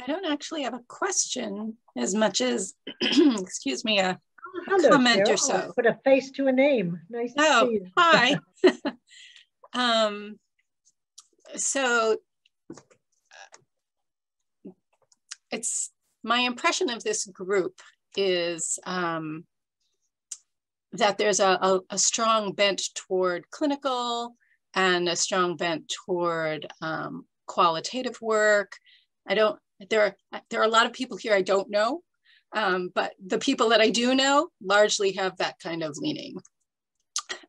I don't actually have a question as much as, excuse me, a comment Cheryl. or so. Put a face to a name. Nice to see you. Hi. So it's my impression of this group is that there's a strong bent toward clinical and a strong bent toward qualitative work. There are a lot of people here I don't know, but the people that I do know largely have that kind of leaning.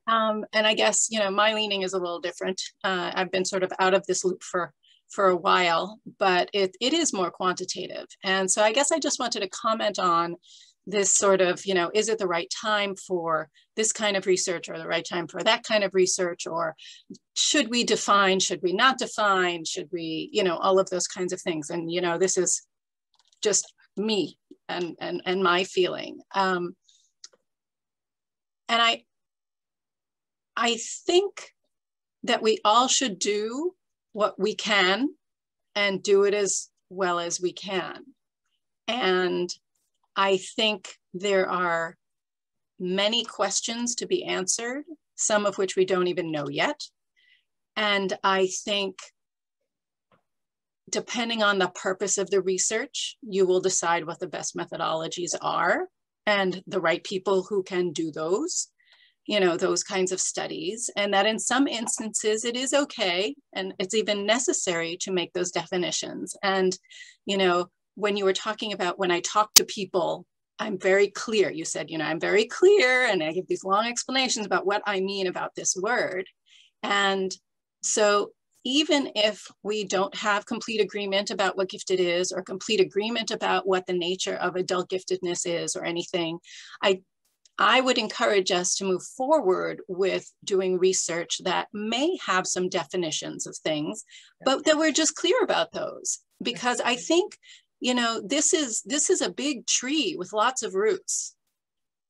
And I guess, my leaning is a little different. I've been sort of out of this loop for a while, but it is more quantitative. And so I guess I just wanted to comment on this sort of, is it the right time for this kind of research or the right time for that kind of research? Or should we define, should we not define, should we, all of those kinds of things. And, this is just me and my feeling. And I think that we all should do what we can and do it as well as we can. And I think there are many questions to be answered, some of which we don't even know yet. And I think depending on the purpose of the research, you will decide what the best methodologies are and the right people who can do those. Those kinds of studies, and that in some instances it is okay and it's even necessary to make those definitions. And, when you were talking about when I talk to people, I'm very clear. You said, I'm very clear and I give these long explanations about what I mean about this word. And so even if we don't have complete agreement about what gifted is or complete agreement about what the nature of adult giftedness is or anything, I would encourage us to move forward with doing research that may have some definitions of things, but that we're just clear about those. Because I think, this is a big tree with lots of roots,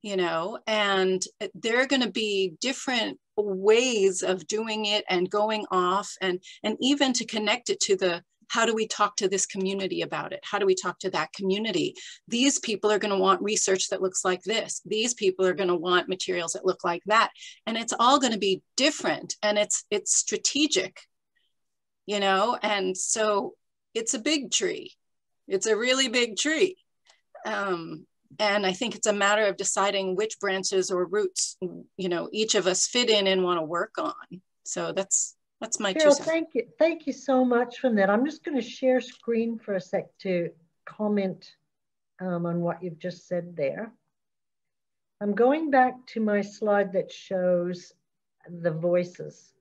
and there are going to be different ways of doing it and going off and even to connect it to how do we talk to this community about it? How do we talk to that community? These people are going to want research that looks like this. These people are going to want materials that look like that. And it's all going to be different and it's strategic, and so it's a big tree. It's a really big tree. And I think it's a matter of deciding which branches or roots, each of us fit in and want to work on. So that's my Cheryl, 2 cents. thank you. Thank you so much for that. I'm just going to share screen for a sec to comment on what you've just said there. I'm going back to my slide that shows the voices.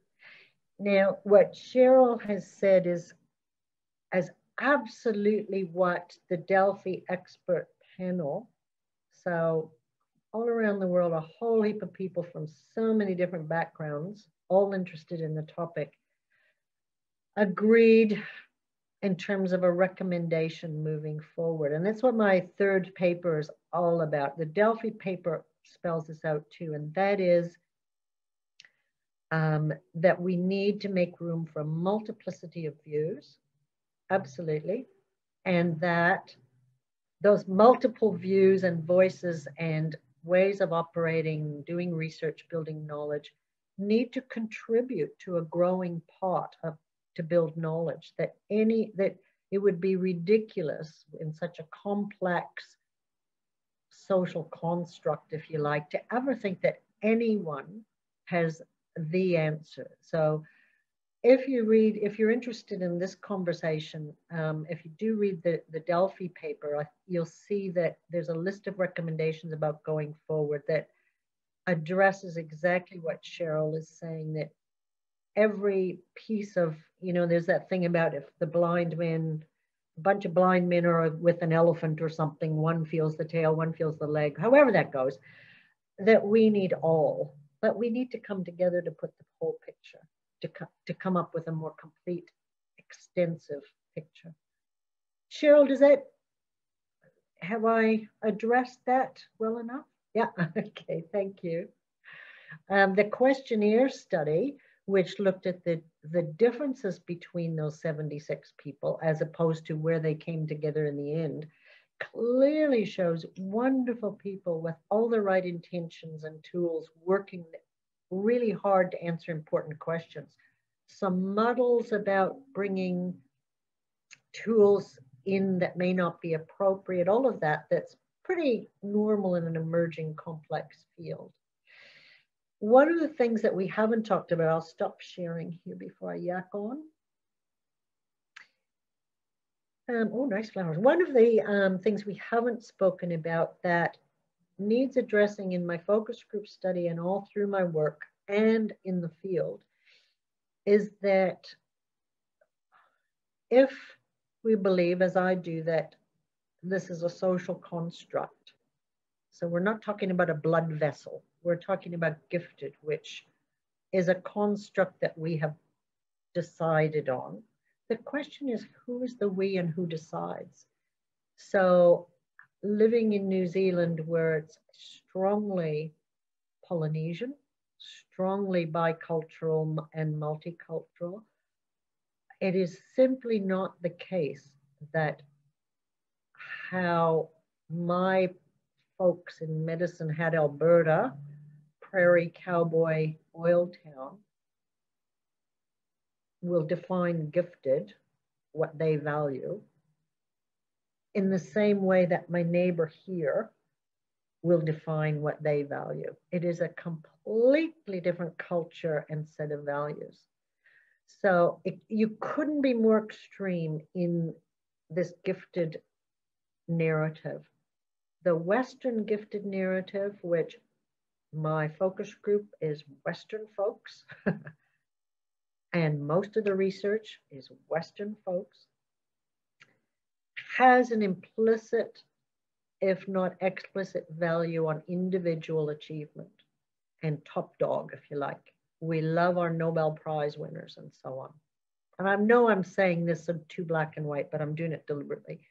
Now, what Cheryl has said is, as absolutely what the Delphi expert panel, so all around the world, a whole heap of people from so many different backgrounds, all interested in the topic, agreed in terms of a recommendation moving forward. And that's what my third paper is all about. The Delphi paper spells this out too, and that is that we need to make room for a multiplicity of views, absolutely, and that those multiple views and voices and ways of operating, doing research, building knowledge, need to contribute to a growing pot to build knowledge, that it would be ridiculous in such a complex social construct, if you like, to ever think that anyone has the answer. So if you're interested in this conversation, if you do read the Delphi paper, you'll see that there's a list of recommendations about going forward that addresses exactly what Cheryl is saying, that every piece of, there's that thing about if the blind men, a bunch of blind men are with an elephant or something, one feels the tail, one feels the leg, however that goes, that we need all, but we need to come together to put the whole picture, to come up with a more complete, extensive picture. Cheryl, have I addressed that well enough? Yeah, okay, thank you. The questionnaire study, which looked at the differences between those 76 people as opposed to where they came together in the end, clearly shows wonderful people with all the right intentions and tools working really hard to answer important questions. Some muddles about bringing tools in that may not be appropriate, all of that's pretty normal in an emerging complex field. One of the things that we haven't talked about, I'll stop sharing here before I yak on. Oh, nice flowers. One of the things we haven't spoken about that needs addressing in my focus group study and all through my work and in the field is that if we believe, as I do, that this is a social construct, so we're not talking about a blood vessel, we're talking about gifted, which is a construct that we have decided on. The question is, who is the we and who decides? So living in New Zealand, where it's strongly Polynesian, strongly bicultural and multicultural, it is simply not the case that how my folks in Medicine Hat, Alberta, prairie cowboy oil town, will define gifted, what they value, in the same way that my neighbor here will define what they value. It is a completely different culture and set of values. So you couldn't be more extreme in this gifted narrative. The Western gifted narrative, which my focus group is Western folks, and most of the research is Western folks, has an implicit, if not explicit, value on individual achievement and top dog, if you like. We love our Nobel Prize winners and so on. And I know I'm saying this in too black and white, but I'm doing it deliberately.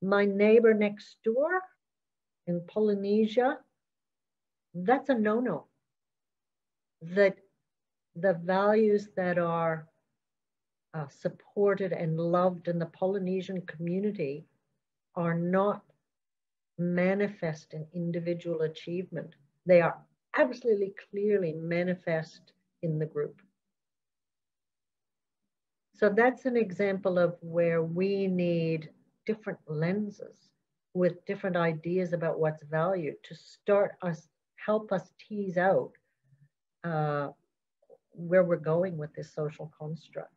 My neighbor next door in Polynesia, that's a no-no. That the values that are supported and loved in the Polynesian community are not manifest in individual achievement. They are absolutely clearly manifest in the group. So that's an example of where we need different lenses with different ideas about what's valued to help us tease out where we're going with this social construct.